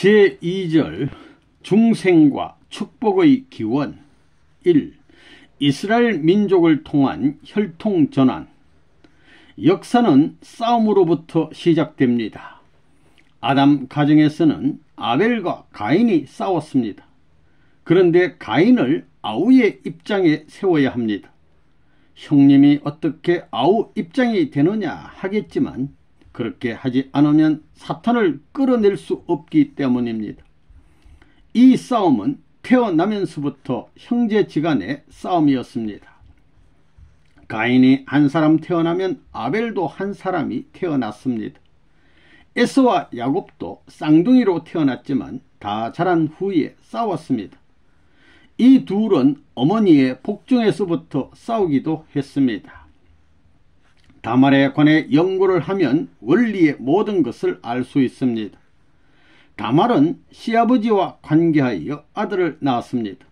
제2절 중생과 축복의 기원 1. 이스라엘 민족을 통한 혈통전환. 역사는 싸움으로부터 시작됩니다. 아담 가정에서는 아벨과 가인이 싸웠습니다. 그런데 가인을 아우의 입장에 세워야 합니다. 형님이 어떻게 아우 입장이 되느냐 하겠지만 그렇게 하지 않으면 사탄을 끌어낼 수 없기 때문입니다. 이 싸움은 태어나면서부터 형제지간의 싸움이었습니다. 가인이 한 사람 태어나면 아벨도 한 사람이 태어났습니다. 에서와 야곱도 쌍둥이로 태어났지만 다 자란 후에 싸웠습니다. 이 둘은 어머니의 복중에서부터 싸우기도 했습니다. 다말에 관해 연구를 하면 원리의 모든 것을 알 수 있습니다. 다말은 시아버지와 관계하여 아들을 낳았습니다.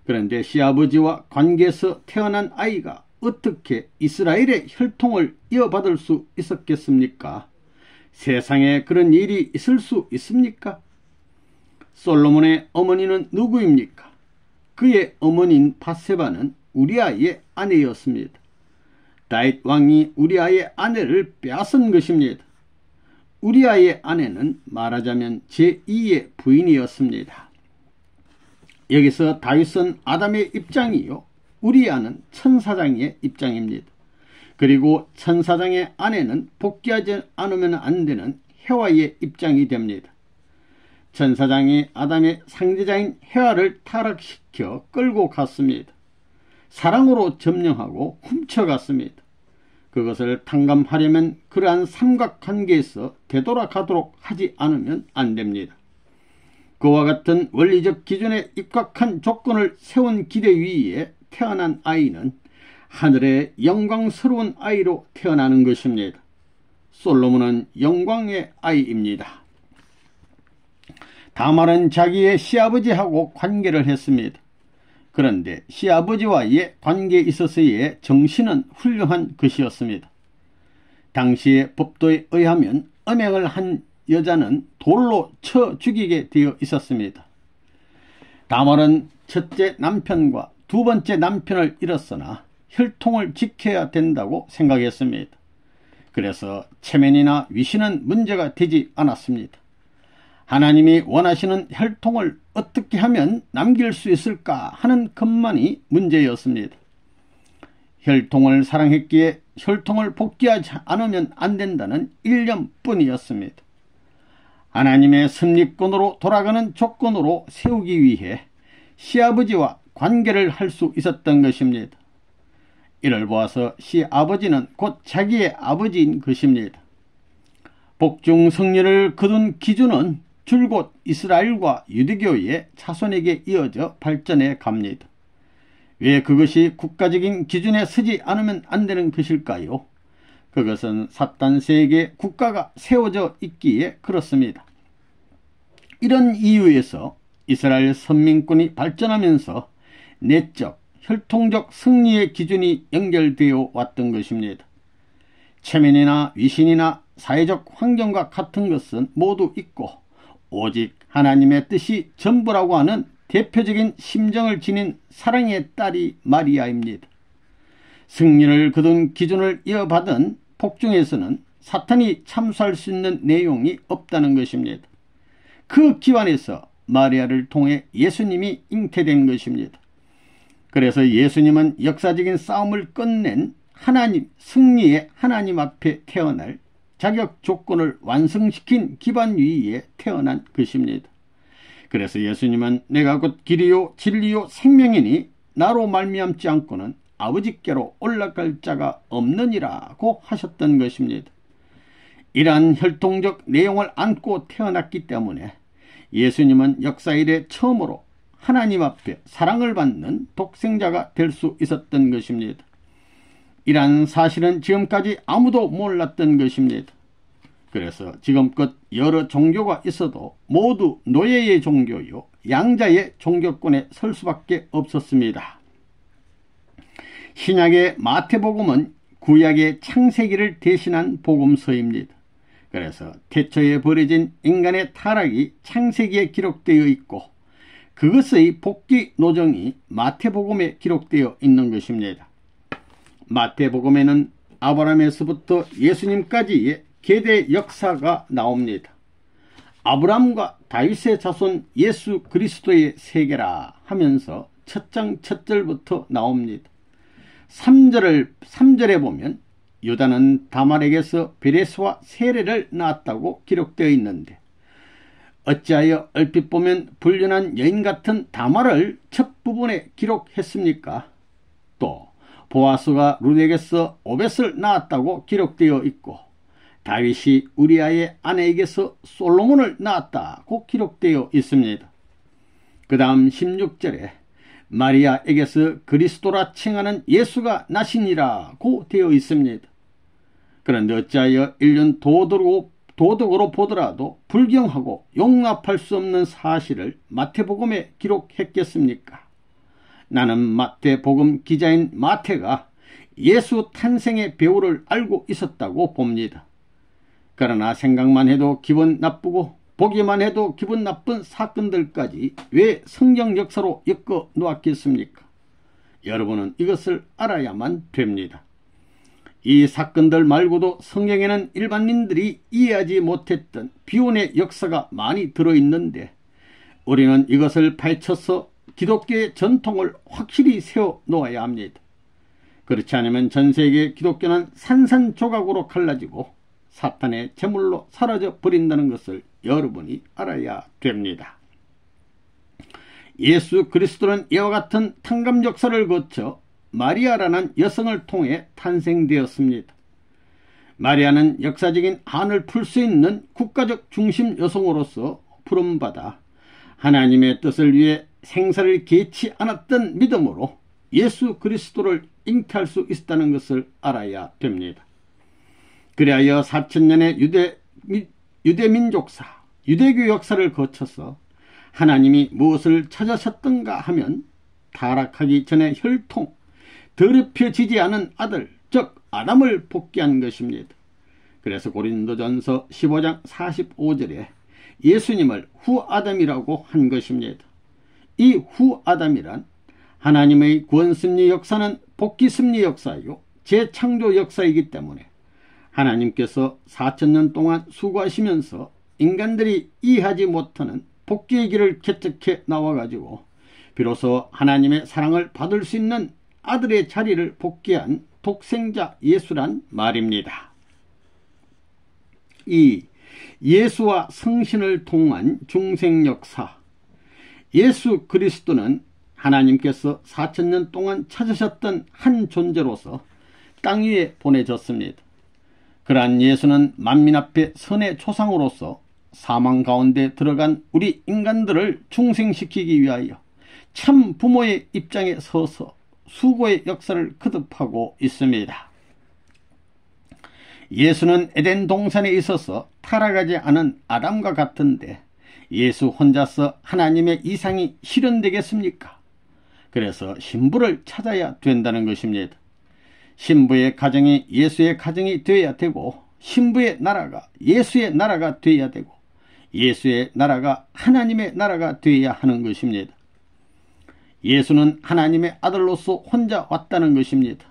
그런데 시아버지와 관계에서 태어난 아이가 어떻게 이스라엘의 혈통을 이어받을 수 있었겠습니까? 세상에 그런 일이 있을 수 있습니까? 솔로몬의 어머니는 누구입니까? 그의 어머니인 밧세바는 우리아의 아내였습니다. 다윗 왕이 우리아의 아내를 빼앗은 것입니다. 우리아의 아내는 말하자면 제2의 부인이었습니다. 여기서 다윗은 아담의 입장이요, 우리아는 천사장의 입장입니다. 그리고 천사장의 아내는 복귀하지 않으면 안 되는 해와의 입장이 됩니다. 천사장이 아담의 상대자인 해와를 타락시켜 끌고 갔습니다. 사랑으로 점령하고 훔쳐갔습니다. 그것을 탕감하려면 그러한 삼각관계에서 되돌아가도록 하지 않으면 안 됩니다. 그와 같은 원리적 기준에 입각한 조건을 세운 기대 위에 태어난 아이는 하늘의 영광스러운 아이로 태어나는 것입니다. 솔로몬은 영광의 아이입니다. 다말은 자기의 시아버지하고 관계를 했습니다. 그런데 시아버지와의 관계에 있어서의 정신은 훌륭한 것이었습니다. 당시의 법도에 의하면 음행을 한 여자는 돌로 쳐 죽이게 되어 있었습니다. 다말은 첫째 남편과 두 번째 남편을 잃었으나 혈통을 지켜야 된다고 생각했습니다. 그래서 체면이나 위신은 문제가 되지 않았습니다. 하나님이 원하시는 혈통을 어떻게 하면 남길 수 있을까 하는 것만이 문제였습니다. 혈통을 사랑했기에 혈통을 복귀하지 않으면 안 된다는 일념뿐이었습니다. 하나님의 섭리권으로 돌아가는 조건으로 세우기 위해 시아버지와 관계를 할 수 있었던 것입니다. 이를 보아서 시아버지는 곧 자기의 아버지인 것입니다. 복중 성리를 거둔 기준은 줄곧 이스라엘과 유대교의 자손에게 이어져 발전해 갑니다. 왜 그것이 국가적인 기준에 서지 않으면 안 되는 것일까요? 그것은 사탄 세계 국가가 세워져 있기에 그렇습니다. 이런 이유에서 이스라엘 선민권이 발전하면서 내적, 혈통적 승리의 기준이 연결되어 왔던 것입니다. 체면이나 위신이나 사회적 환경과 같은 것은 모두 있고 오직 하나님의 뜻이 전부라고 하는 대표적인 심정을 지닌 사랑의 딸이 마리아입니다. 승리를 거둔 기준을 이어받은 복중에서는 사탄이 참수할 수 있는 내용이 없다는 것입니다. 그 기반에서 마리아를 통해 예수님이 잉태된 것입니다. 그래서 예수님은 역사적인 싸움을 끝낸 하나님, 승리의 하나님 앞에 태어날 자격 조건을 완성시킨 기반 위에 태어난 것입니다. 그래서 예수님은 내가 곧 길이요 진리요 생명이니 나로 말미암지 않고는 아버지께로 올라갈 자가 없느니라고 하셨던 것입니다. 이러한 혈통적 내용을 안고 태어났기 때문에 예수님은 역사 이래 처음으로 하나님 앞에 사랑을 받는 독생자가 될 수 있었던 것입니다. 이러한 사실은 지금까지 아무도 몰랐던 것입니다. 그래서 지금껏 여러 종교가 있어도 모두 노예의 종교요 양자의 종교권에 설 수밖에 없었습니다. 신약의 마태복음은 구약의 창세기를 대신한 복음서입니다. 그래서 태초에 벌어진 인간의 타락이 창세기에 기록되어 있고 그것의 복귀 노정이 마태복음에 기록되어 있는 것입니다. 마태복음에는 아브라함에서부터 예수님까지의 계대 역사가 나옵니다. 아브라함과 다윗의 자손 예수 그리스도의 세계라 하면서 첫 장 첫 절부터 나옵니다. 3절에 보면 유다는 다말에게서 베레스와 세레를 낳았다고 기록되어 있는데 어찌하여 얼핏 보면 불륜한 여인 같은 다말을 첫 부분에 기록했습니까? 또 보아스가 룻에게서 오벳을 낳았다고 기록되어 있고 다윗이 우리아의 아내에게서 솔로몬을 낳았다고 기록되어 있습니다. 그 다음 16절에 마리아에게서 그리스도라 칭하는 예수가 나시니라고 되어 있습니다. 그런데 어찌하여 인륜 도덕으로 보더라도 불경하고 용납할 수 없는 사실을 마태복음에 기록했겠습니까? 나는 마태복음 기자인 마태가 예수 탄생의 배우를 알고 있었다고 봅니다. 그러나 생각만 해도 기분 나쁘고 보기만 해도 기분 나쁜 사건들까지 왜 성경 역사로 엮어 놓았겠습니까? 여러분은 이것을 알아야만 됩니다. 이 사건들 말고도 성경에는 일반인들이 이해하지 못했던 비운의 역사가 많이 들어있는데 우리는 이것을 파헤쳐서 기독교의 전통을 확실히 세워 놓아야 합니다. 그렇지 않으면 전 세계 기독교는 산산조각으로 갈라지고 사탄의 제물로 사라져 버린다는 것을 여러분이 알아야 됩니다. 예수 그리스도는 이와 같은 탕감 역사를 거쳐 마리아라는 여성을 통해 탄생되었습니다. 마리아는 역사적인 한을 풀 수 있는 국가적 중심 여성으로서 부름받아 하나님의 뜻을 위해 생사를 개치 않았던 믿음으로 예수 그리스도를 잉태할 수 있다는 것을 알아야 됩니다. 그리하여 4000년의 유대민족사, 유대교 역사를 거쳐서 하나님이 무엇을 찾으셨던가 하면 타락하기 전에 혈통, 더럽혀지지 않은 아들, 즉 아담을 복귀한 것입니다. 그래서 고린도전서 15장 45절에 예수님을 후아담이라고 한 것입니다. 이 후아담이란 하나님의 구원승리 역사는 복귀승리 역사이고 재창조 역사이기 때문에 하나님께서 4000년 동안 수고하시면서 인간들이 이해하지 못하는 복귀의 길을 개척해 나와가지고 비로소 하나님의 사랑을 받을 수 있는 아들의 자리를 복귀한 독생자 예수란 말입니다. 이 예수와 성신을 통한 중생 역사, 예수 그리스도는 하나님께서 4000년 동안 찾으셨던 한 존재로서 땅 위에 보내졌습니다. 그러한 예수는 만민 앞에 선의 초상으로서 사망 가운데 들어간 우리 인간들을 중생시키기 위하여 참 부모의 입장에 서서 수고의 역사를 거듭하고 있습니다. 예수는 에덴 동산에 있어서 타락하지 않은 아담과 같은데 예수 혼자서 하나님의 이상이 실현되겠습니까? 그래서 신부를 찾아야 된다는 것입니다. 신부의 가정이 예수의 가정이 되어야 되고 신부의 나라가 예수의 나라가 되어야 되고 예수의 나라가 하나님의 나라가 되어야 하는 것입니다. 예수는 하나님의 아들로서 혼자 왔다는 것입니다.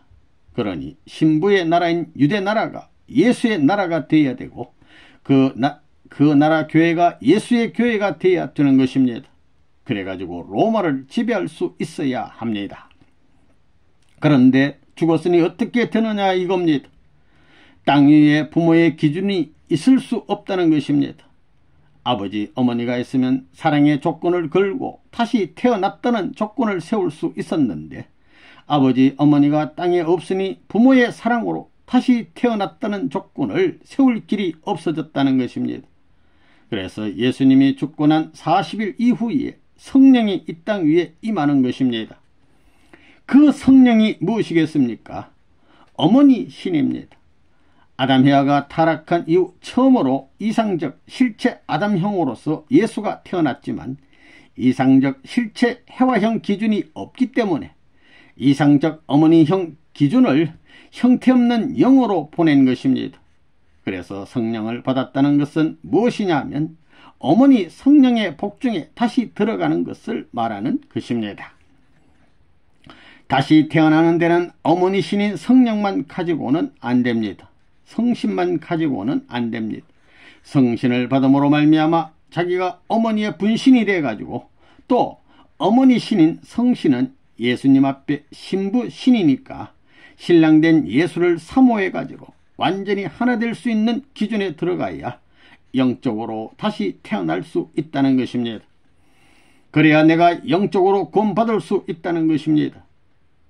그러니 신부의 나라인 유대 나라가 예수의 나라가 되어야 되고 그 나라 교회가 예수의 교회가 되어야 되는 것입니다. 그래가지고 로마를 지배할 수 있어야 합니다. 그런데 죽었으니 어떻게 되느냐 이겁니다. 땅 위에 부모의 기준이 있을 수 없다는 것입니다. 아버지 어머니가 있으면 사랑의 조건을 걸고 다시 태어났다는 조건을 세울 수 있었는데 아버지 어머니가 땅에 없으니 부모의 사랑으로 다시 태어났다는 조건을 세울 길이 없어졌다는 것입니다. 그래서 예수님이 죽고 난 40일 이후에 성령이 이 땅 위에 임하는 것입니다. 그 성령이 무엇이겠습니까? 어머니 신입니다. 아담 헤아가 타락한 이후 처음으로 이상적 실체 아담형으로서 예수가 태어났지만 이상적 실체 해와형 기준이 없기 때문에 이상적 어머니형 기준을 형태없는 영으로 보낸 것입니다. 그래서 성령을 받았다는 것은 무엇이냐 하면 어머니 성령의 복중에 다시 들어가는 것을 말하는 것입니다. 다시 태어나는 데는 어머니 신인 성령만 가지고는 안 됩니다. 성신만 가지고는 안 됩니다. 성신을 받음으로 말미암아 자기가 어머니의 분신이 돼가지고 또 어머니 신인 성신은 예수님 앞에 신부 신이니까 신랑된 예수를 사모해가지고 완전히 하나 될 수 있는 기준에 들어가야 영적으로 다시 태어날 수 있다는 것입니다. 그래야 내가 영적으로 구원받을 수 있다는 것입니다.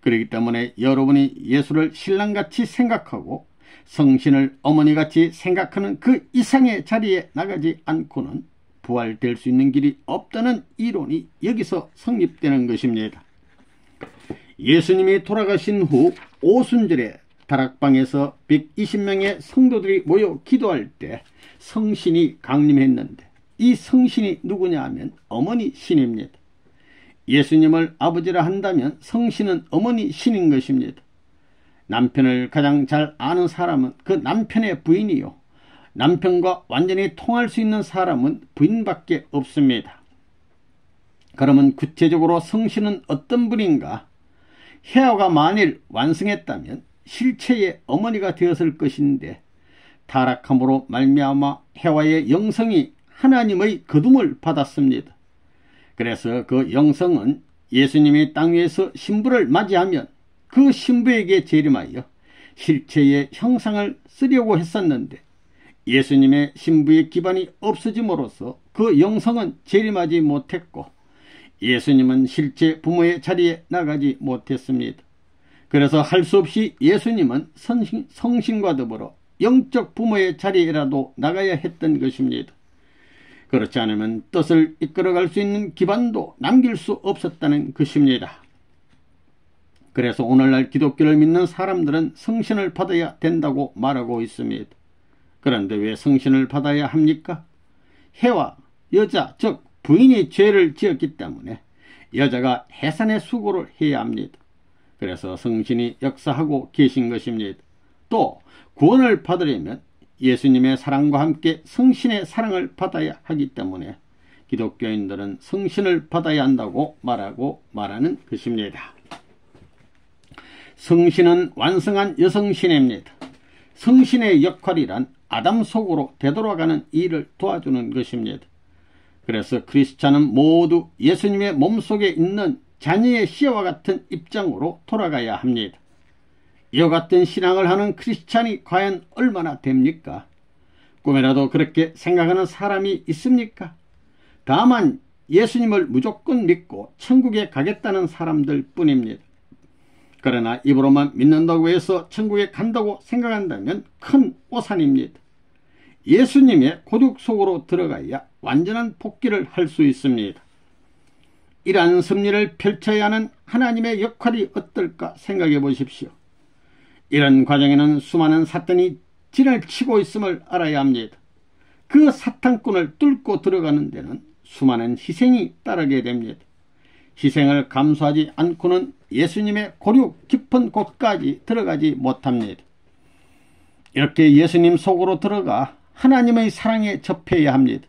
그렇기 때문에 여러분이 예수를 신랑같이 생각하고 성신을 어머니같이 생각하는 그 이상의 자리에 나가지 않고는 부활될 수 있는 길이 없다는 이론이 여기서 성립되는 것입니다. 예수님이 돌아가신 후 오순절에 다락방에서 120명의 성도들이 모여 기도할 때 성신이 강림했는데 이 성신이 누구냐 하면 어머니 신입니다. 예수님을 아버지라 한다면 성신은 어머니 신인 것입니다. 남편을 가장 잘 아는 사람은 그 남편의 부인이요, 남편과 완전히 통할 수 있는 사람은 부인밖에 없습니다. 그러면 구체적으로 성신은 어떤 분인가? 헤아가 만일 완성했다면 실체의 어머니가 되었을 것인데 타락함으로 말미암아 헤아의 영성이 하나님의 거둠을 받았습니다. 그래서 그 영성은 예수님이 땅 위에서 신부를 맞이하면 그 신부에게 재림하여 실체의 형상을 쓰려고 했었는데 예수님의 신부의 기반이 없어짐으로써 그 영성은 재림하지 못했고 예수님은 실제 부모의 자리에 나가지 못했습니다. 그래서 할 수 없이 예수님은 성신과 더불어 영적 부모의 자리에라도 나가야 했던 것입니다. 그렇지 않으면 뜻을 이끌어갈 수 있는 기반도 남길 수 없었다는 것입니다. 그래서 오늘날 기독교를 믿는 사람들은 성신을 받아야 된다고 말하고 있습니다. 그런데 왜 성신을 받아야 합니까? 해와 여자, 즉 부인이 죄를 지었기 때문에 여자가 해산의 수고를 해야 합니다. 그래서 성신이 역사하고 계신 것입니다. 또 구원을 받으려면 예수님의 사랑과 함께 성신의 사랑을 받아야 하기 때문에 기독교인들은 성신을 받아야 한다고 말하는 것입니다. 성신은 완성한 여성신입니다. 성신의 역할이란 아담 속으로 되돌아가는 일을 도와주는 것입니다. 그래서 크리스찬은 모두 예수님의 몸속에 있는 자녀의 씨와 같은 입장으로 돌아가야 합니다. 이와 같은 신앙을 하는 크리스찬이 과연 얼마나 됩니까? 꿈에라도 그렇게 생각하는 사람이 있습니까? 다만 예수님을 무조건 믿고 천국에 가겠다는 사람들 뿐입니다. 그러나 입으로만 믿는다고 해서 천국에 간다고 생각한다면 큰 오산입니다. 예수님의 고륙 속으로 들어가야 완전한 복귀를 할 수 있습니다. 이러한 섭리를 펼쳐야 하는 하나님의 역할이 어떨까 생각해 보십시오. 이런 과정에는 수많은 사탄이 진을 치고 있음을 알아야 합니다. 그 사탄꾼을 뚫고 들어가는 데는 수많은 희생이 따르게 됩니다. 희생을 감수하지 않고는 예수님의 고륙 깊은 곳까지 들어가지 못합니다. 이렇게 예수님 속으로 들어가 하나님의 사랑에 접해야 합니다.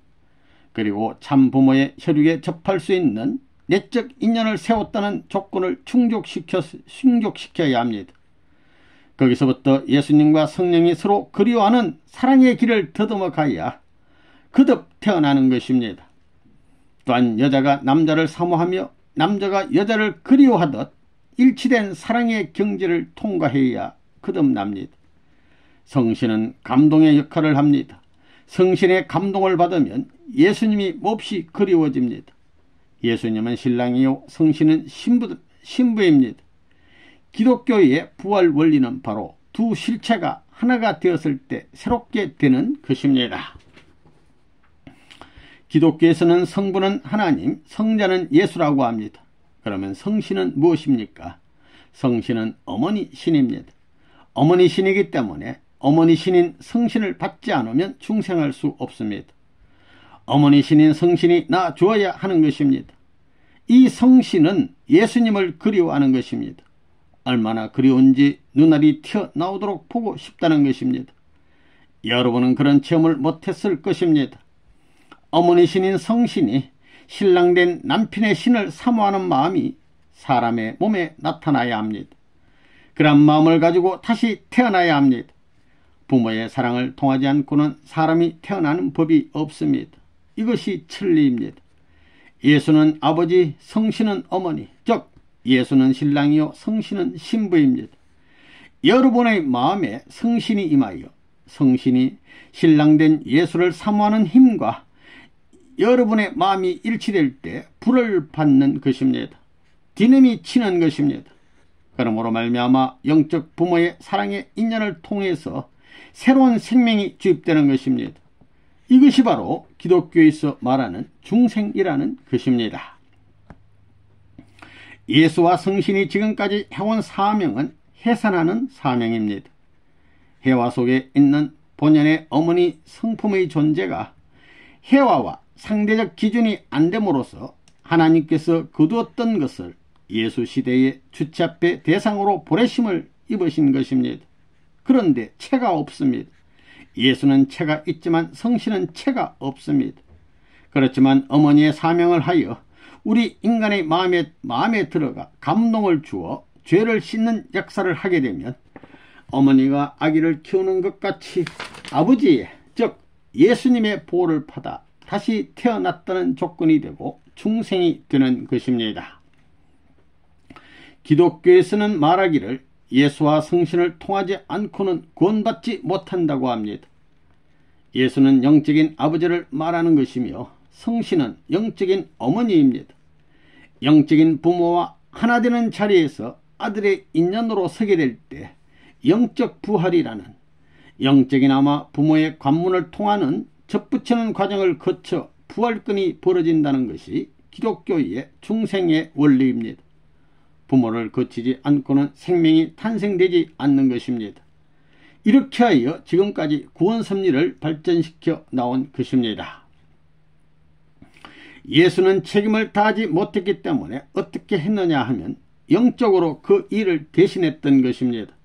그리고 참 부모의 혈육에 접할 수 있는 내적 인연을 세웠다는 조건을 충족시켜야 합니다. 거기서부터 예수님과 성령이 서로 그리워하는 사랑의 길을 더듬어 가야 거듭 태어나는 것입니다. 또한 여자가 남자를 사모하며 남자가 여자를 그리워하듯 일치된 사랑의 경지를 통과해야 거듭납니다. 성신은 감동의 역할을 합니다. 성신의 감동을 받으면 예수님이 몹시 그리워집니다. 예수님은 신랑이요 성신은 신부입니다. 기독교의 부활 원리는 바로 두 실체가 하나가 되었을 때 새롭게 되는 것입니다. 기독교에서는 성부는 하나님, 성자는 예수라고 합니다. 그러면 성신은 무엇입니까? 성신은 어머니 신입니다. 어머니 신이기 때문에 어머니 신인 성신을 받지 않으면 중생할 수 없습니다. 어머니 신인 성신이 나 주어야 하는 것입니다. 이 성신은 예수님을 그리워하는 것입니다. 얼마나 그리운지 눈알이 튀어나오도록 보고 싶다는 것입니다. 여러분은 그런 체험을 못했을 것입니다. 어머니 신인 성신이 신랑된 남편의 신을 사모하는 마음이 사람의 몸에 나타나야 합니다. 그런 마음을 가지고 다시 태어나야 합니다. 부모의 사랑을 통하지 않고는 사람이 태어나는 법이 없습니다. 이것이 진리입니다. 예수는 아버지, 성신은 어머니, 즉 예수는 신랑이요 성신은 신부입니다. 여러분의 마음에 성신이 임하여 성신이 신랑된 예수를 사모하는 힘과 여러분의 마음이 일치될 때 불을 받는 것입니다. 디딤이 치는 것입니다. 그러므로 말미암아 영적 부모의 사랑의 인연을 통해서 새로운 생명이 주입되는 것입니다. 이것이 바로 기독교에서 말하는 중생이라는 것입니다. 예수와 성신이 지금까지 해온 사명은 해산하는 사명입니다. 해와 속에 있는 본연의 어머니 성품의 존재가 해와와 상대적 기준이 안 됨으로써 하나님께서 거두었던 것을 예수 시대의 주체앞에 대상으로 보내심을 입으신 것입니다. 그런데 체가 없습니다. 예수는 체가 있지만 성신은 체가 없습니다. 그렇지만 어머니의 사명을 하여 우리 인간의 마음에 들어가 감동을 주어 죄를 씻는 역사를 하게 되면 어머니가 아기를 키우는 것 같이 아버지의, 즉 예수님의 보호를 받아 다시 태어났다는 조건이 되고 중생이 되는 것입니다. 기독교에서는 말하기를 예수와 성신을 통하지 않고는 구원받지 못한다고 합니다. 예수는 영적인 아버지를 말하는 것이며 성신은 영적인 어머니입니다. 영적인 부모와 하나 되는 자리에서 아들의 인연으로 서게 될 때 영적 부활이라는 영적인 아마 부모의 관문을 통하는 접붙이는 과정을 거쳐 부활권이 벌어진다는 것이 기독교의 중생의 원리입니다. 부모를 거치지 않고는 생명이 탄생되지 않는 것입니다. 이렇게 하여 지금까지 구원 섭리를 발전시켜 나온 것입니다. 예수는 책임을 다하지 못했기 때문에 어떻게 했느냐 하면 영적으로 그 일을 대신했던 것입니다.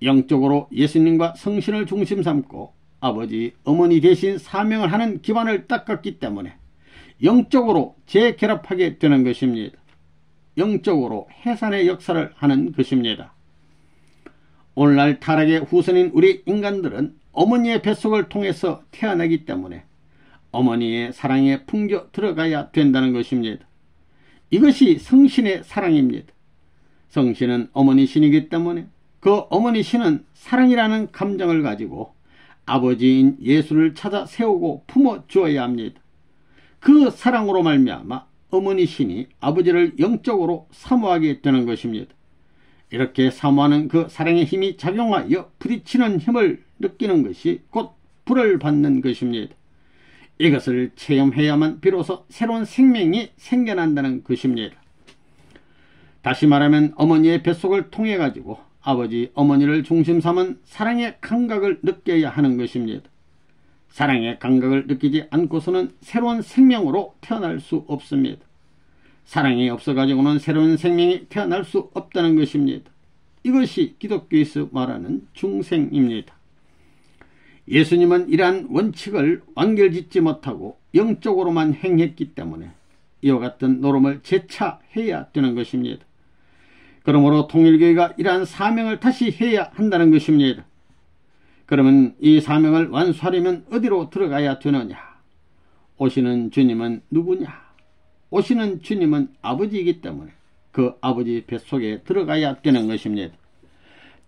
영적으로 예수님과 성신을 중심 삼고 아버지, 어머니 대신 사명을 하는 기반을 닦았기 때문에 영적으로 재결합하게 되는 것입니다. 영적으로 해산의 역사를 하는 것입니다. 오늘날 타락의 후손인 우리 인간들은 어머니의 뱃속을 통해서 태어나기 때문에 어머니의 사랑에 풍겨 들어가야 된다는 것입니다. 이것이 성신의 사랑입니다. 성신은 어머니 신이기 때문에 그 어머니 신은 사랑이라는 감정을 가지고 아버지인 예수를 찾아 세우고 품어 주어야 합니다. 그 사랑으로 말미암아 어머니 신이 아버지를 영적으로 사모하게 되는 것입니다. 이렇게 사모하는 그 사랑의 힘이 작용하여 부딪히는 힘을 느끼는 것이 곧 불을 받는 것입니다. 이것을 체험해야만 비로소 새로운 생명이 생겨난다는 것입니다. 다시 말하면 어머니의 뱃속을 통해 가지고 아버지, 어머니를 중심 삼은 사랑의 감각을 느껴야 하는 것입니다. 사랑의 감각을 느끼지 않고서는 새로운 생명으로 태어날 수 없습니다. 사랑이 없어가지고는 새로운 생명이 태어날 수 없다는 것입니다. 이것이 기독교에서 말하는 중생입니다. 예수님은 이러한 원칙을 완결짓지 못하고 영적으로만 행했기 때문에 이와 같은 노름을 재차 해야 되는 것입니다. 그러므로 통일교회가 이러한 사명을 다시 해야 한다는 것입니다. 그러면 이 사명을 완수하려면 어디로 들어가야 되느냐? 오시는 주님은 누구냐? 오시는 주님은 아버지이기 때문에 그 아버지 뱃속에 들어가야 되는 것입니다.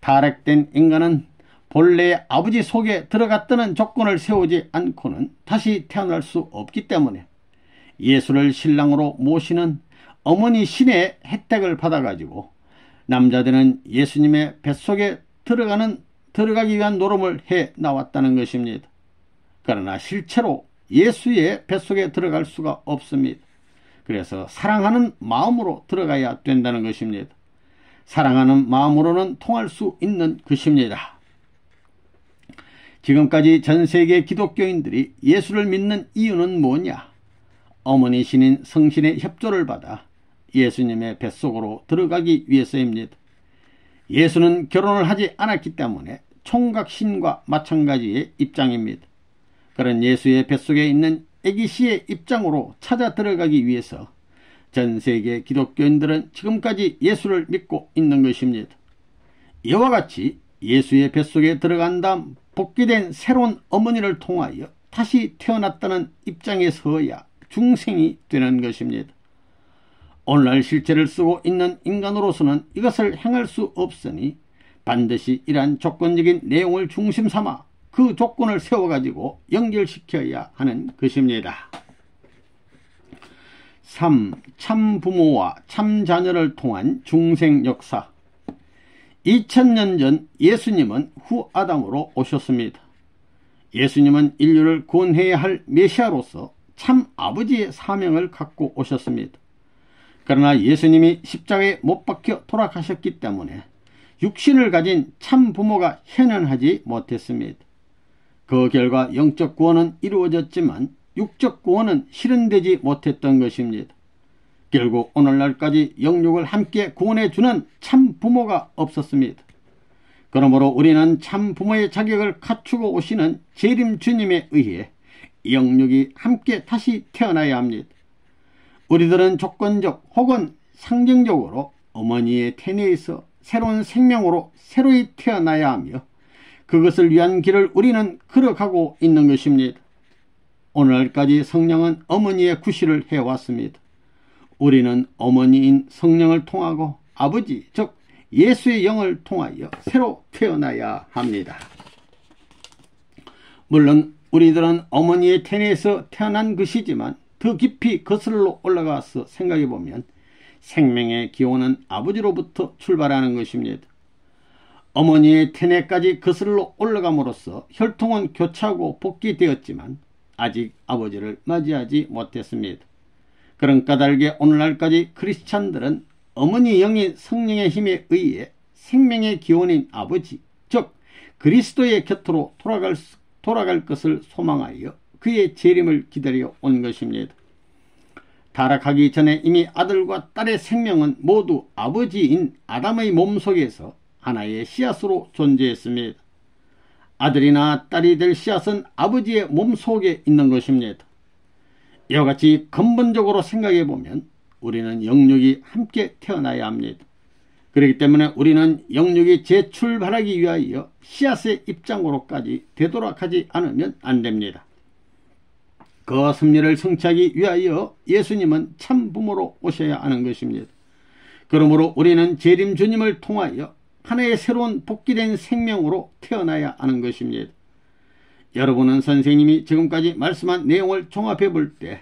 타락된 인간은 본래의 아버지 속에 들어갔다는 조건을 세우지 않고는 다시 태어날 수 없기 때문에 예수를 신랑으로 모시는 어머니 신의 혜택을 받아가지고 남자들은 예수님의 뱃속에 들어가기 위한 노름을 해 나왔다는 것입니다. 그러나 실제로 예수의 뱃속에 들어갈 수가 없습니다. 그래서 사랑하는 마음으로 들어가야 된다는 것입니다. 사랑하는 마음으로는 통할 수 있는 것입니다. 지금까지 전 세계 기독교인들이 예수를 믿는 이유는 뭐냐? 어머니 신인 성신의 협조를 받아 예수님의 뱃속으로 들어가기 위해서입니다. 예수는 결혼을 하지 않았기 때문에 총각신과 마찬가지의 입장입니다. 그런 예수의 뱃속에 있는 애기씨의 입장으로 찾아 들어가기 위해서 전 세계 기독교인들은 지금까지 예수를 믿고 있는 것입니다. 이와 같이 예수의 뱃속에 들어간 다음 복귀된 새로운 어머니를 통하여 다시 태어났다는 입장에 서야 중생이 되는 것입니다. 오늘날 실체를 쓰고 있는 인간으로서는 이것을 행할 수 없으니 반드시 이러한 조건적인 내용을 중심 삼아 그 조건을 세워가지고 연결시켜야 하는 것입니다. 3. 참부모와 참자녀를 통한 중생 역사. 2000년 전 예수님은 후아담으로 오셨습니다. 예수님은 인류를 구원해야 할 메시아로서 참 아버지의 사명을 갖고 오셨습니다. 그러나 예수님이 십자가에 못 박혀 돌아가셨기 때문에 육신을 가진 참 부모가 현현하지 못했습니다. 그 결과 영적 구원은 이루어졌지만 육적 구원은 실현되지 못했던 것입니다. 결국 오늘날까지 영육을 함께 구원해 주는 참 부모가 없었습니다. 그러므로 우리는 참 부모의 자격을 갖추고 오시는 재림 주님에 의해 영육이 함께 다시 태어나야 합니다. 우리들은 조건적 혹은 상징적으로 어머니의 태내에서 새로운 생명으로 새로이 태어나야 하며 그것을 위한 길을 우리는 걸어가고 있는 것입니다. 오늘까지 성령은 어머니의 구실을 해왔습니다. 우리는 어머니인 성령을 통하고 아버지 즉 예수의 영을 통하여 새로 태어나야 합니다. 물론 우리들은 어머니의 태내에서 태어난 것이지만 더 깊이 거슬러 올라가서 생각해보면 생명의 기원은 아버지로부터 출발하는 것입니다. 어머니의 태내까지 거슬러 올라감으로써 혈통은 교차하고 복귀되었지만 아직 아버지를 맞이하지 못했습니다. 그런 까닭에 오늘날까지 크리스찬들은 어머니 영인 성령의 힘에 의해 생명의 기원인 아버지 즉 그리스도의 곁으로 돌아갈 것을 소망하여 그의 재림을 기다려 온 것입니다. 타락하기 전에 이미 아들과 딸의 생명은 모두 아버지인 아담의 몸속에서 하나의 씨앗으로 존재했습니다. 아들이나 딸이 될 씨앗은 아버지의 몸속에 있는 것입니다. 이와 같이 근본적으로 생각해보면 우리는 영육이 함께 태어나야 합니다. 그렇기 때문에 우리는 영육이 재출발하기 위하여 씨앗의 입장으로까지 되돌아가지 않으면 안됩니다. 그 섭리를 성취하기 위하여 예수님은 참부모로 오셔야 하는 것입니다. 그러므로 우리는 재림 주님을 통하여 하나의 새로운 복귀된 생명으로 태어나야 하는 것입니다. 여러분은 선생님이 지금까지 말씀한 내용을 종합해 볼 때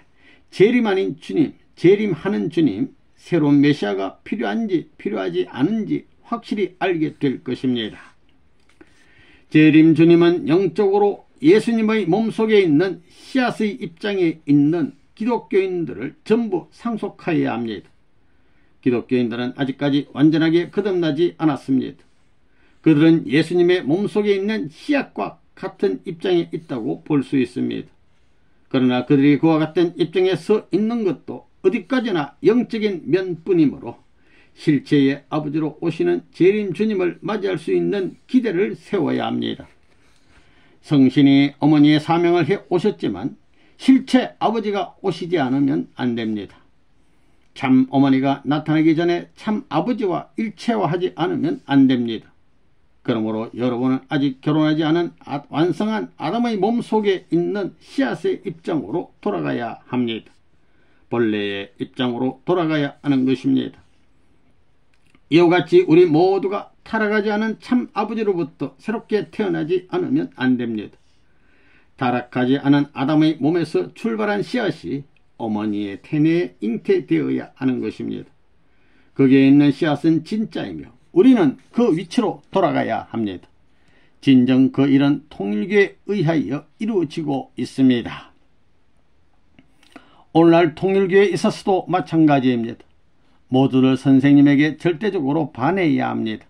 재림하는 주님, 재림하는 주님, 새로운 메시아가 필요한지 필요하지 않은지 확실히 알게 될 것입니다. 재림 주님은 영적으로 예수님의 몸속에 있는 씨앗의 입장에 있는 기독교인들을 전부 상속하여야 합니다. 기독교인들은 아직까지 완전하게 거듭나지 않았습니다. 그들은 예수님의 몸속에 있는 씨앗과 같은 입장에 있다고 볼 수 있습니다. 그러나 그들이 그와 같은 입장에 서 있는 것도 어디까지나 영적인 면뿐이므로 실체의 아버지로 오시는 재림 주님을 맞이할 수 있는 기대를 세워야 합니다. 성신이 어머니의 사명을 해 오셨지만 실체 아버지가 오시지 않으면 안됩니다. 참 어머니가 나타나기 전에 참 아버지와 일체화하지 않으면 안됩니다. 그러므로 여러분은 아직 결혼하지 않은 완성한 아담의 몸속에 있는 씨앗의 입장으로 돌아가야 합니다. 본래의 입장으로 돌아가야 하는 것입니다. 이와 같이 우리 모두가 타락하지 않은 참 아버지로부터 새롭게 태어나지 않으면 안됩니다. 타락하지 않은 아담의 몸에서 출발한 씨앗이 어머니의 태내에 잉태되어야 하는 것입니다. 거기에 있는 씨앗은 진짜이며 우리는 그 위치로 돌아가야 합니다. 진정 그 일은 통일교에 의하여 이루어지고 있습니다. 오늘날 통일교에 있어서도 마찬가지입니다. 모두들 선생님에게 절대적으로 반해야 합니다.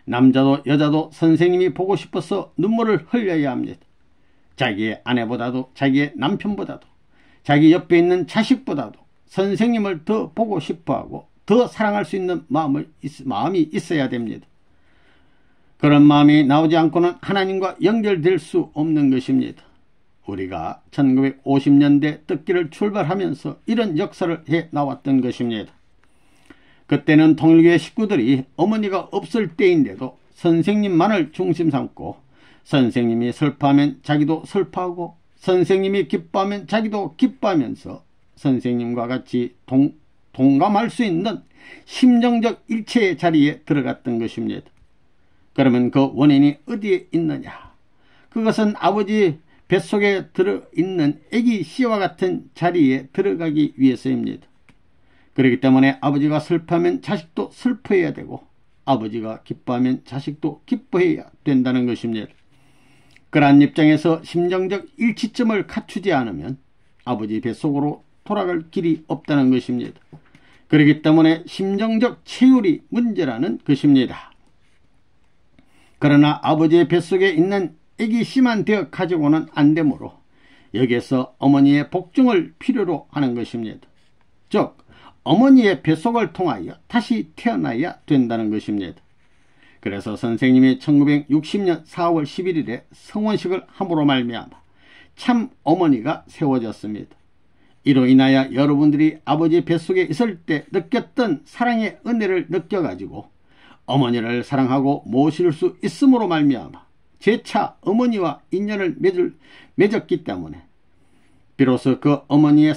남자도 여자도 선생님이 보고 싶어서 눈물을 흘려야 합니다. 자기의 아내보다도 자기의 남편보다도 자기 옆에 있는 자식보다도 선생님을 더 보고 싶어하고 더 사랑할 수 있는 마음이 있어야 됩니다. 그런 마음이 나오지 않고는 하나님과 연결될 수 없는 것입니다. 우리가 1950년대 듣기를 출발하면서 이런 역사를 해 나왔던 것입니다. 그때는 통일교회 식구들이 어머니가 없을 때인데도 선생님만을 중심 삼고, 선생님이 슬퍼하면 자기도 슬퍼하고, 선생님이 기뻐하면 자기도 기뻐하면서 선생님과 같이 동감할 수 있는 심정적 일체의 자리에 들어갔던 것입니다. 그러면 그 원인이 어디에 있느냐? 그것은 아버지 뱃속에 들어있는 애기 씨와 같은 자리에 들어가기 위해서입니다. 그렇기 때문에 아버지가 슬퍼하면 자식도 슬퍼해야 되고, 아버지가 기뻐하면 자식도 기뻐해야 된다는 것입니다. 그러한 입장에서 심정적 일치점을 갖추지 않으면 아버지 뱃속으로 돌아갈 길이 없다는 것입니다. 그렇기 때문에 심정적 체율이 문제라는 것입니다. 그러나 아버지의 뱃속에 있는 애기 씨만 되어 가지고는 안 되므로 여기에서 어머니의 복종을 필요로 하는 것입니다. 즉 어머니의 뱃속을 통하여 다시 태어나야 된다는 것입니다. 그래서 선생님이 1960년 4월 11일에 성원식을 함으로 말미암아 참 어머니가 세워졌습니다. 이로 인하여 여러분들이 아버지 뱃속에 있을 때 느꼈던 사랑의 은혜를 느껴가지고 어머니를 사랑하고 모실 수 있음으로 말미암아 재차 어머니와 인연을 맺었기 때문에 비로소 그 어머니의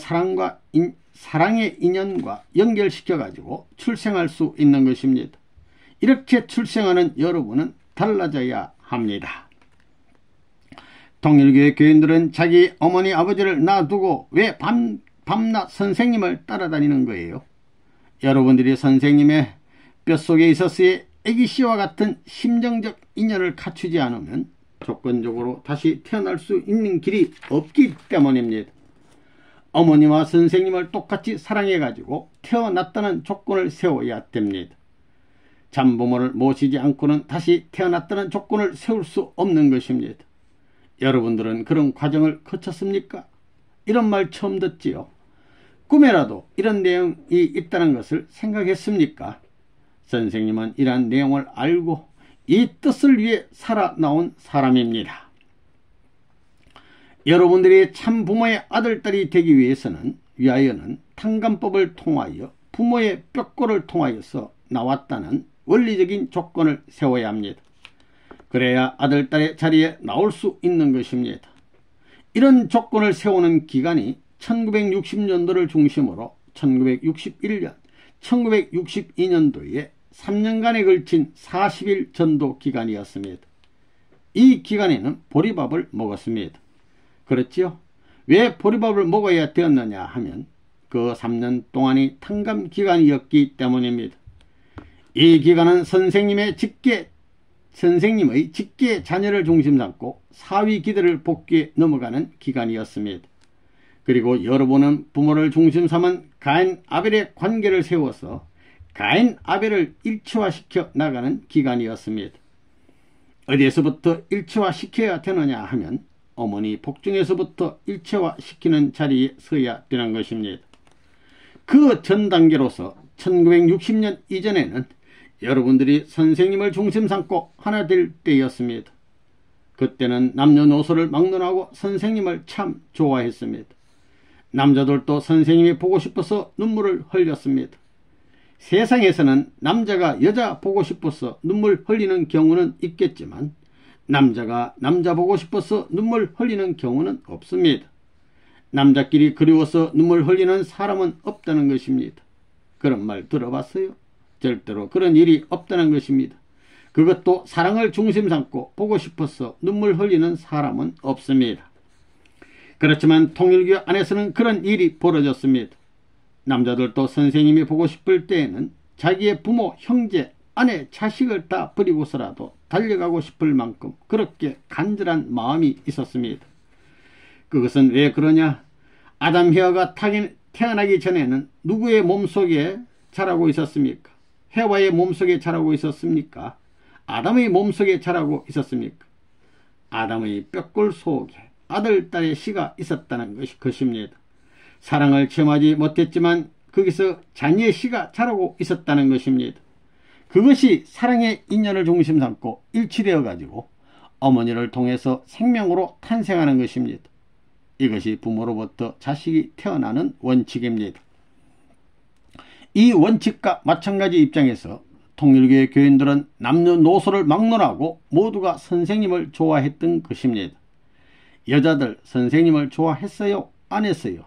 사랑의 인연과 연결시켜가지고 출생할 수 있는 것입니다. 이렇게 출생하는 여러분은 달라져야 합니다. 통일교회 교인들은 자기 어머니 아버지를 놔두고 왜 밤낮 선생님을 따라다니는 거예요? 여러분들이 선생님의 뼛속에 있었을 애기씨와 같은 심정적 인연을 갖추지 않으면 조건적으로 다시 태어날 수 있는 길이 없기 때문입니다. 어머니와 선생님을 똑같이 사랑해가지고 태어났다는 조건을 세워야 됩니다. 잠부모를 모시지 않고는 다시 태어났다는 조건을 세울 수 없는 것입니다. 여러분들은 그런 과정을 거쳤습니까? 이런 말 처음 듣지요. 꿈에라도 이런 내용이 있다는 것을 생각했습니까? 선생님은 이러한 내용을 알고 이 뜻을 위해 살아 나온 사람입니다. 여러분들이 참 부모의 아들딸이 되기 위하여는 탕감법을 통하여 부모의 뼈골을 통하여서 나왔다는 원리적인 조건을 세워야 합니다. 그래야 아들딸의 자리에 나올 수 있는 것입니다. 이런 조건을 세우는 기간이 1960년도를 중심으로 1961년, 1962년도에 3년간에 걸친 40일 전도 기간이었습니다. 이 기간에는 보리밥을 먹었습니다. 그렇지요? 왜 보리밥을 먹어야 되었느냐 하면 그 3년 동안이 탕감 기간이었기 때문입니다. 이 기간은 선생님의 직계 자녀를 중심 삼고 사위 기대를 복귀에 넘어가는 기간이었습니다. 그리고 여러분은 부모를 중심 삼은 가인 아벨의 관계를 세워서 가인 아벨을 일체화시켜 나가는 기간이었습니다. 어디에서부터 일체화시켜야 되느냐 하면 어머니 복중에서부터 일체화시키는 자리에 서야 되는 것입니다. 그 전 단계로서 1960년 이전에는 여러분들이 선생님을 중심 삼고 하나 될 때였습니다. 그때는 남녀노소를 막론하고 선생님을 참 좋아했습니다. 남자들도 선생님이 보고 싶어서 눈물을 흘렸습니다. 세상에서는 남자가 여자 보고 싶어서 눈물 흘리는 경우는 있겠지만 남자가 남자 보고 싶어서 눈물 흘리는 경우는 없습니다. 남자끼리 그리워서 눈물 흘리는 사람은 없다는 것입니다. 그런 말 들어봤어요? 절대로 그런 일이 없다는 것입니다. 그것도 사랑을 중심 삼고 보고 싶어서 눈물 흘리는 사람은 없습니다. 그렇지만 통일교 안에서는 그런 일이 벌어졌습니다. 남자들도 선생님이 보고 싶을 때에는 자기의 부모, 형제, 아내, 자식을 다 버리고서라도 달려가고 싶을 만큼 그렇게 간절한 마음이 있었습니다. 그것은 왜 그러냐? 아담 헤아가 태어나기 전에는 누구의 몸속에 자라고 있었습니까? 헤와의 몸속에 자라고 있었습니까? 아담의 몸속에 자라고 있었습니까? 아담의 뼈골 속에 아들, 딸의 씨가 있었다는 것입니다. 사랑을 체험하지 못했지만 거기서 자녀의 씨가 자라고 있었다는 것입니다. 그것이 사랑의 인연을 중심 삼고 일치되어 가지고 어머니를 통해서 생명으로 탄생하는 것입니다. 이것이 부모로부터 자식이 태어나는 원칙입니다. 이 원칙과 마찬가지 입장에서 통일교의 교인들은 남녀노소를 막론하고 모두가 선생님을 좋아했던 것입니다. 여자들 선생님을 좋아했어요? 안 했어요?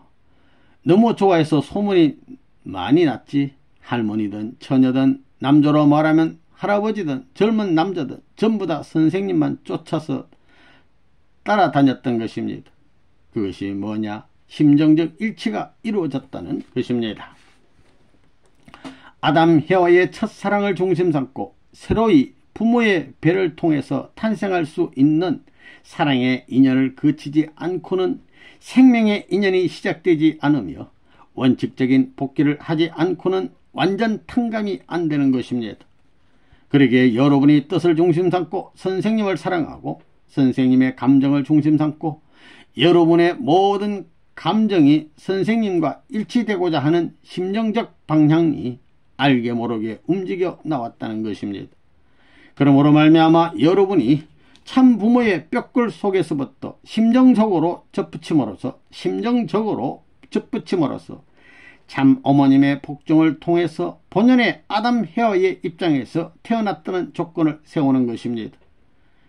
너무 좋아해서 소문이 많이 났지. 할머니든 처녀든 남자로 말하면 할아버지든 젊은 남자든 전부 다 선생님만 쫓아서 따라다녔던 것입니다. 그것이 뭐냐? 심정적 일치가 이루어졌다는 것입니다. 아담 헤와의 첫사랑을 중심 삼고 새로이 부모의 배를 통해서 탄생할 수 있는 사랑의 인연을 거치지 않고는 생명의 인연이 시작되지 않으며 원칙적인 복귀를 하지 않고는 완전 탕감이 안 되는 것입니다. 그러기에 여러분이 뜻을 중심 삼고 선생님을 사랑하고 선생님의 감정을 중심 삼고 여러분의 모든 감정이 선생님과 일치되고자 하는 심정적 방향이 알게 모르게 움직여 나왔다는 것입니다. 그러므로 말미암아 여러분이 참 부모의 뼈골 속에서부터 심정적으로 접붙임으로써 참 어머님의 복종을 통해서 본연의 아담 헤어의 입장에서 태어났다는 조건을 세우는 것입니다.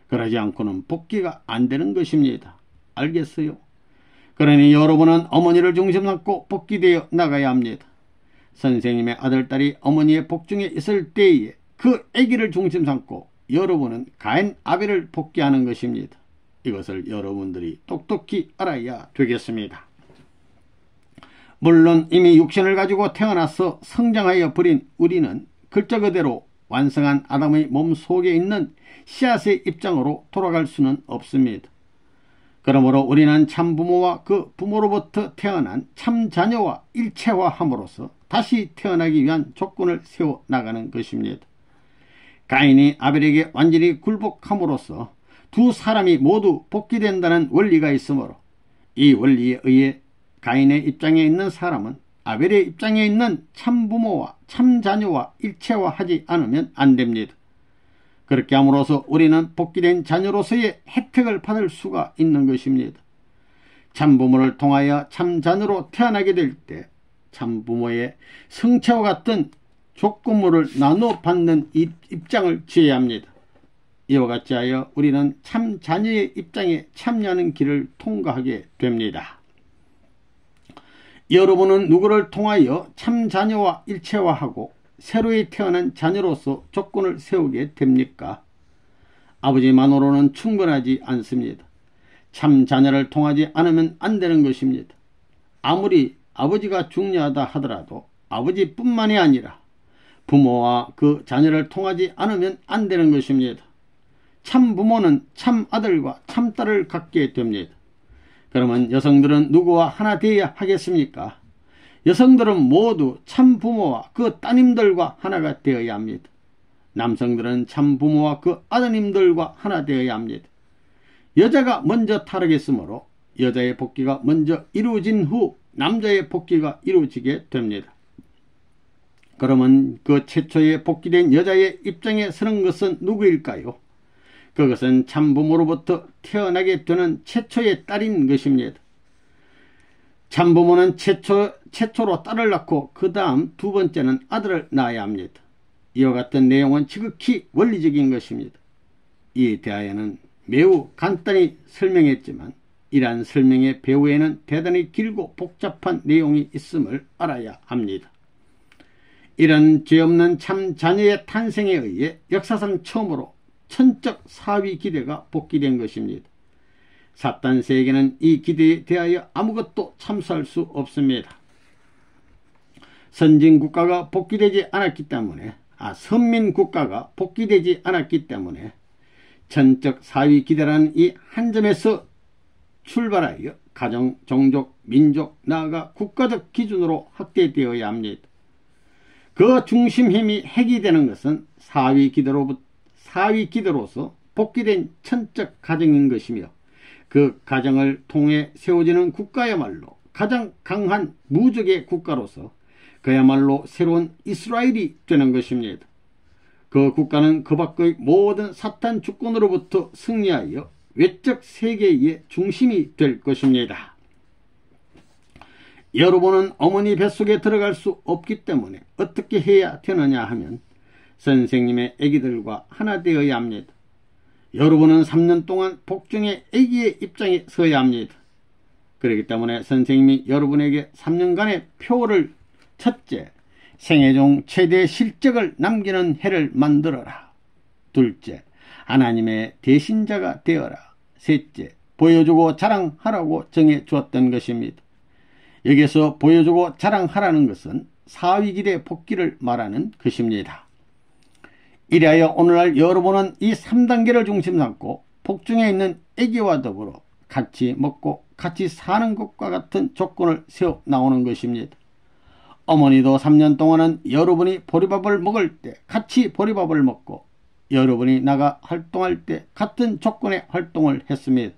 그러지 않고는 복귀가 안 되는 것입니다. 알겠어요? 그러니 여러분은 어머니를 중심 삼고 복귀되어 나가야 합니다. 선생님의 아들딸이 어머니의 복중에 있을 때에 그 아기를 중심 삼고 여러분은 가인 아벨을 복귀하는 것입니다. 이것을 여러분들이 똑똑히 알아야 되겠습니다. 물론 이미 육신을 가지고 태어나서 성장하여 버린 우리는 글자 그대로 완성한 아담의 몸 속에 있는 씨앗의 입장으로 돌아갈 수는 없습니다. 그러므로 우리는 참 부모와 그 부모로부터 태어난 참 자녀와 일체화함으로써 다시 태어나기 위한 조건을 세워 나가는 것입니다. 가인이 아벨에게 완전히 굴복함으로써 두 사람이 모두 복귀된다는 원리가 있으므로 이 원리에 의해 가인의 입장에 있는 사람은 아벨의 입장에 있는 참 부모와 참 자녀와 일체화하지 않으면 안 됩니다. 그렇게 함으로써 우리는 복귀된 자녀로서의 혜택을 받을 수가 있는 것입니다. 참부모를 통하여 참자녀로 태어나게 될 때 참부모의 성체와 같은 조건물을 나눠 받는 입장을 취해야 합니다. 이와 같이 하여 우리는 참자녀의 입장에 참여하는 길을 통과하게 됩니다. 여러분은 누구를 통하여 참자녀와 일체화하고 새로이 태어난 자녀로서 조건을 세우게 됩니까? 아버지만으로는 충분하지 않습니다. 참 자녀를 통하지 않으면 안 되는 것입니다. 아무리 아버지가 중요하다 하더라도 아버지뿐만이 아니라 부모와 그 자녀를 통하지 않으면 안 되는 것입니다. 참 부모는 참 아들과 참 딸을 갖게 됩니다. 그러면 여성들은 누구와 하나 되어야 하겠습니까? 여성들은 모두 참 부모와 그 따님들과 하나가 되어야 합니다. 남성들은 참 부모와 그 아드님들과 하나 되어야 합니다. 여자가 먼저 타락했으므로 여자의 복귀가 먼저 이루어진 후 남자의 복귀가 이루어지게 됩니다. 그러면 그 최초에 복귀된 여자의 입장에 서는 것은 누구일까요? 그것은 참부모로부터 태어나게 되는 최초의 딸인 것입니다. 참부모는 최초로 딸을 낳고 그 다음 두 번째는 아들을 낳아야 합니다. 이와 같은 내용은 지극히 원리적인 것입니다. 이에 대하여는 매우 간단히 설명했지만 이러한 설명의 배후에는 대단히 길고 복잡한 내용이 있음을 알아야 합니다. 이런 죄 없는 참 자녀의 탄생에 의해 역사상 처음으로 천적 사위 기대가 복귀된 것입니다. 사탄 세계는 이 기대에 대하여 아무것도 참수할 수 없습니다. 선진국가가 복귀되지 않았기 때문에 선민국가가 복귀되지 않았기 때문에 천적 사위 기대라는 이 한 점에서 출발하여 가정, 종족, 민족, 나아가 국가적 기준으로 확대되어야 합니다. 그 중심 힘이 핵이 되는 것은 사위 기대로서 복귀된 천적 가정인 것이며 그 가정을 통해 세워지는 국가야말로 가장 강한 무적의 국가로서 그야말로 새로운 이스라엘이 되는 것입니다. 그 국가는 그 밖의 모든 사탄 주권으로부터 승리하여 외적 세계의 중심이 될 것입니다. 여러분은 어머니 뱃속에 들어갈 수 없기 때문에 어떻게 해야 되느냐 하면 선생님의 아기들과 하나 되어야 합니다. 여러분은 3년 동안 복중의 아기의 입장에 서야 합니다. 그렇기 때문에 선생님이 여러분에게 3년간의 표를 첫째, 생애 중 최대 실적을 남기는 해를 만들어라. 둘째, 하나님의 대신자가 되어라. 셋째, 보여주고 자랑하라고 정해 주었던 것입니다. 여기서 보여주고 자랑하라는 것은 사위길의 복귀를 말하는 것입니다. 이래하여 오늘날 여러분은 이 3단계를 중심 삼고 복중에 있는 아기와 더불어 같이 먹고 같이 사는 것과 같은 조건을 세워 나오는 것입니다. 어머니도 3년 동안은 여러분이 보리밥을 먹을 때 같이 보리밥을 먹고 여러분이 나가 활동할 때 같은 조건의 활동을 했습니다.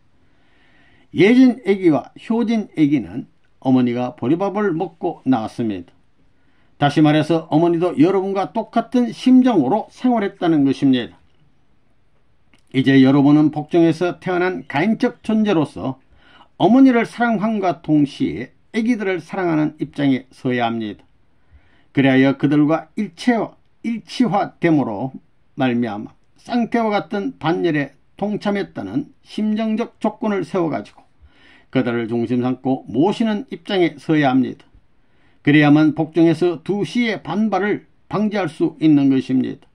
예진 아기와 효진 아기는 어머니가 보리밥을 먹고 나왔습니다. 다시 말해서 어머니도 여러분과 똑같은 심정으로 생활했다는 것입니다. 이제 여러분은 복중에서 태어난 가인적 존재로서 어머니를 사랑함과 동시에 아기들을 사랑하는 입장에 서야 합니다. 그래야 그들과 일치화됨으로 말미암아 쌍태와 같은 반열에 동참했다는 심정적 조건을 세워가지고 그들을 중심 삼고 모시는 입장에 서야 합니다. 그래야만 복중에서 2시의 반발을 방지할 수 있는 것입니다.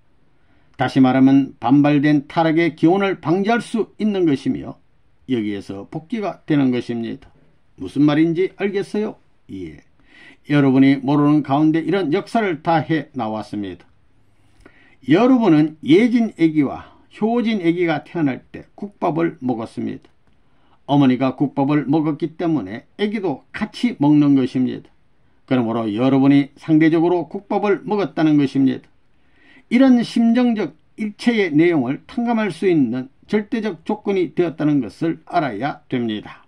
다시 말하면 반발된 타락의 기원을 방지할 수 있는 것이며 여기에서 복귀가 되는 것입니다. 무슨 말인지 알겠어요? 예. 여러분이 모르는 가운데 이런 역사를 다 해 나왔습니다. 여러분은 예진 아기와 효진 아기가 태어날 때 국밥을 먹었습니다. 어머니가 국밥을 먹었기 때문에 아기도 같이 먹는 것입니다. 그러므로 여러분이 상대적으로 국밥을 먹었다는 것입니다. 이런 심정적 일체의 내용을 탕감할 수 있는 절대적 조건이 되었다는 것을 알아야 됩니다.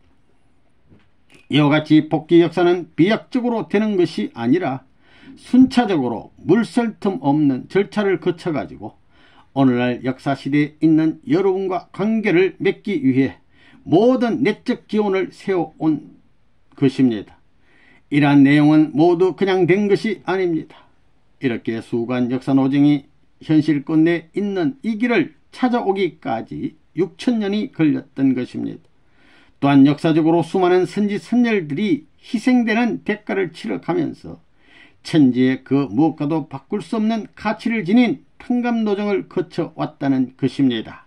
이와 같이 복귀 역사는 비약적으로 되는 것이 아니라 순차적으로 물샐 틈 없는 절차를 거쳐가지고 오늘날 역사시대에 있는 여러분과 관계를 맺기 위해 모든 내적 기원을 세워온 것입니다. 이러한 내용은 모두 그냥 된 것이 아닙니다. 이렇게 수고한 역사 노정이 현실권 내에 있는 이 길을 찾아오기까지 6천년이 걸렸던 것입니다. 또한 역사적으로 수많은 선지 선열들이 희생되는 대가를 치러가면서 천지의 그 무엇과도 바꿀 수 없는 가치를 지닌 탕감노정을 거쳐왔다는 것입니다.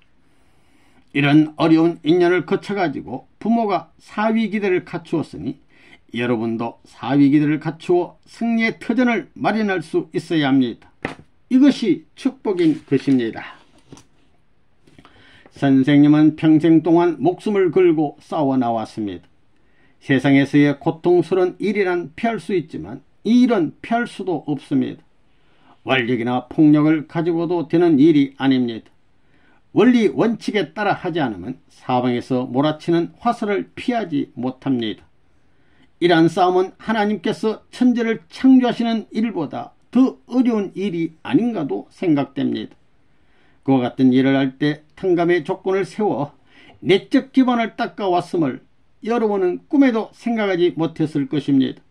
이런 어려운 인연을 거쳐가지고 부모가 사위기대를 갖추었으니 여러분도 사위기대를 갖추어 승리의 터전을 마련할 수 있어야 합니다. 이것이 축복인 것입니다. 선생님은 평생 동안 목숨을 걸고 싸워 나왔습니다. 세상에서의 고통스러운 일이란 피할 수 있지만 이 일은 피할 수도 없습니다. 완력이나 폭력을 가지고도 되는 일이 아닙니다. 원리 원칙에 따라 하지 않으면 사방에서 몰아치는 화살을 피하지 못합니다. 이러한 싸움은 하나님께서 천지를 창조하시는 일보다 더 어려운 일이 아닌가도 생각됩니다. 그와 같은 일을 할 때 탕감의 조건을 세워 내적 기반을 닦아왔음을 여러분은 꿈에도 생각하지 못했을 것입니다.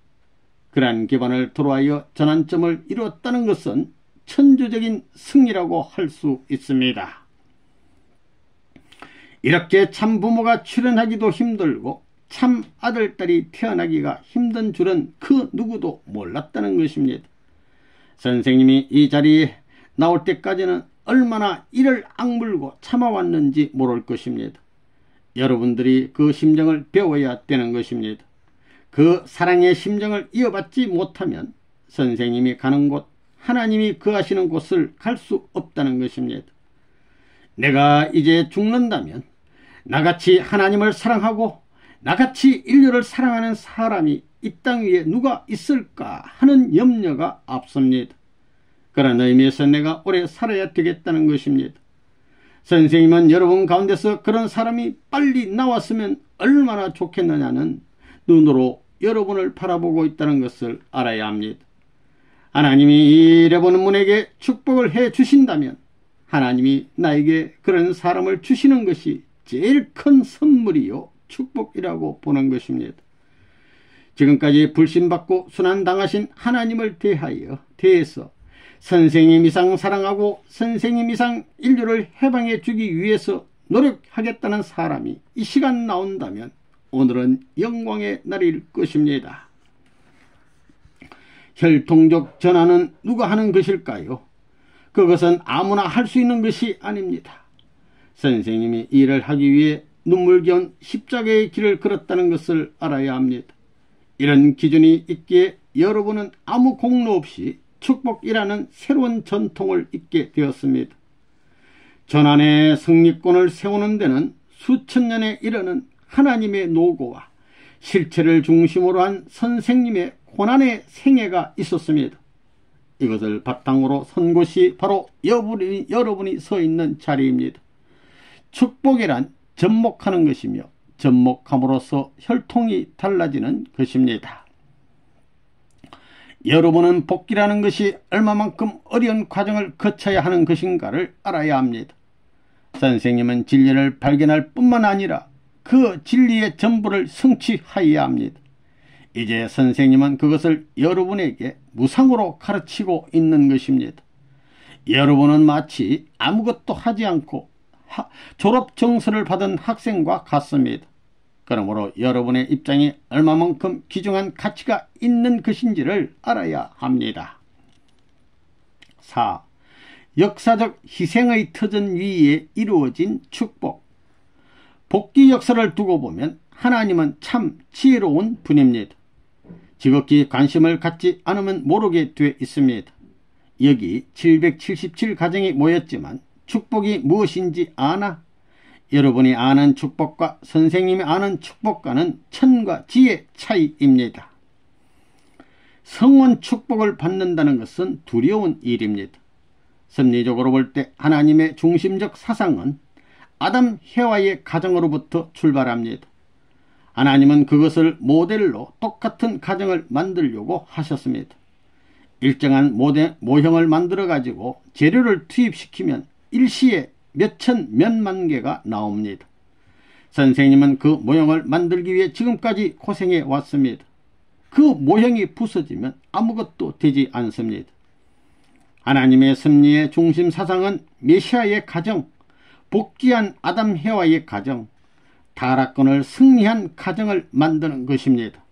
그러한 기반을 도로하여 전환점을 이루었다는 것은 천주적인 승리라고 할 수 있습니다. 이렇게 참 부모가 출현하기도 힘들고 참 아들, 딸이 태어나기가 힘든 줄은 그 누구도 몰랐다는 것입니다. 선생님이 이 자리에 나올 때까지는 얼마나 이를 악물고 참아왔는지 모를 것입니다. 여러분들이 그 심정을 배워야 되는 것입니다. 그 사랑의 심정을 이어받지 못하면 선생님이 가는 곳, 하나님이 거하시는 곳을 갈 수 없다는 것입니다. 내가 이제 죽는다면 나같이 하나님을 사랑하고 나같이 인류를 사랑하는 사람이 이 땅 위에 누가 있을까 하는 염려가 앞섭니다. 그런 의미에서 내가 오래 살아야 되겠다는 것입니다. 선생님은 여러분 가운데서 그런 사람이 빨리 나왔으면 얼마나 좋겠느냐는 눈으로 여러분을 바라보고 있다는 것을 알아야 합니다. 하나님이 이래보는 분에게 축복을 해 주신다면 하나님이 나에게 그런 사람을 주시는 것이 제일 큰 선물이요 축복이라고 보는 것입니다. 지금까지 불신받고 순환당하신 하나님을 대해서 선생님 이상 사랑하고 선생님 이상 인류를 해방해 주기 위해서 노력하겠다는 사람이 이 시간 나온다면 오늘은 영광의 날일 것입니다. 혈통적 전환은 누가 하는 것일까요? 그것은 아무나 할 수 있는 것이 아닙니다. 선생님이 이를 하기 위해 눈물겨운 십자가의 길을 걸었다는 것을 알아야 합니다. 이런 기준이 있기에 여러분은 아무 공로 없이 축복이라는 새로운 전통을 잇게 되었습니다. 전환의 승리권을 세우는 데는 수천 년에 이르는 하나님의 노고와 실체를 중심으로 한 선생님의 고난의 생애가 있었습니다. 이것을 바탕으로 선 곳이 바로 여러분이 서 있는 자리입니다. 축복이란 접목하는 것이며 접목함으로써 혈통이 달라지는 것입니다. 여러분은 복귀라는 것이 얼마만큼 어려운 과정을 거쳐야 하는 것인가를 알아야 합니다. 선생님은 진리를 발견할 뿐만 아니라 그 진리의 전부를 성취하여야 합니다. 이제 선생님은 그것을 여러분에게 무상으로 가르치고 있는 것입니다. 여러분은 마치 아무것도 하지 않고 졸업 정서를 받은 학생과 같습니다. 그러므로 여러분의 입장이 얼마만큼 귀중한 가치가 있는 것인지를 알아야 합니다. 4. 역사적 희생의 터전 위에 이루어진 축복. 복귀 역사를 두고 보면 하나님은 참 지혜로운 분입니다. 지극히 관심을 갖지 않으면 모르게 돼 있습니다. 여기 777 가정이 모였지만 축복이 무엇인지 아나? 여러분이 아는 축복과 선생님이 아는 축복과는 천과 지의 차이입니다. 성원 축복을 받는다는 것은 두려운 일입니다. 섭리적으로 볼 때 하나님의 중심적 사상은 아담 해와의 가정으로부터 출발합니다. 하나님은 그것을 모델로 똑같은 가정을 만들려고 하셨습니다. 일정한 모형을 만들어 가지고 재료를 투입시키면 일시에 몇천 몇만 개가 나옵니다. 선생님은 그 모형을 만들기 위해 지금까지 고생해 왔습니다. 그 모형이 부서지면 아무것도 되지 않습니다. 하나님의 섭리의 중심 사상은 메시아의 가정, 복귀한 아담 해와의 가정, 타락권을 승리한 가정을 만드는 것입니다.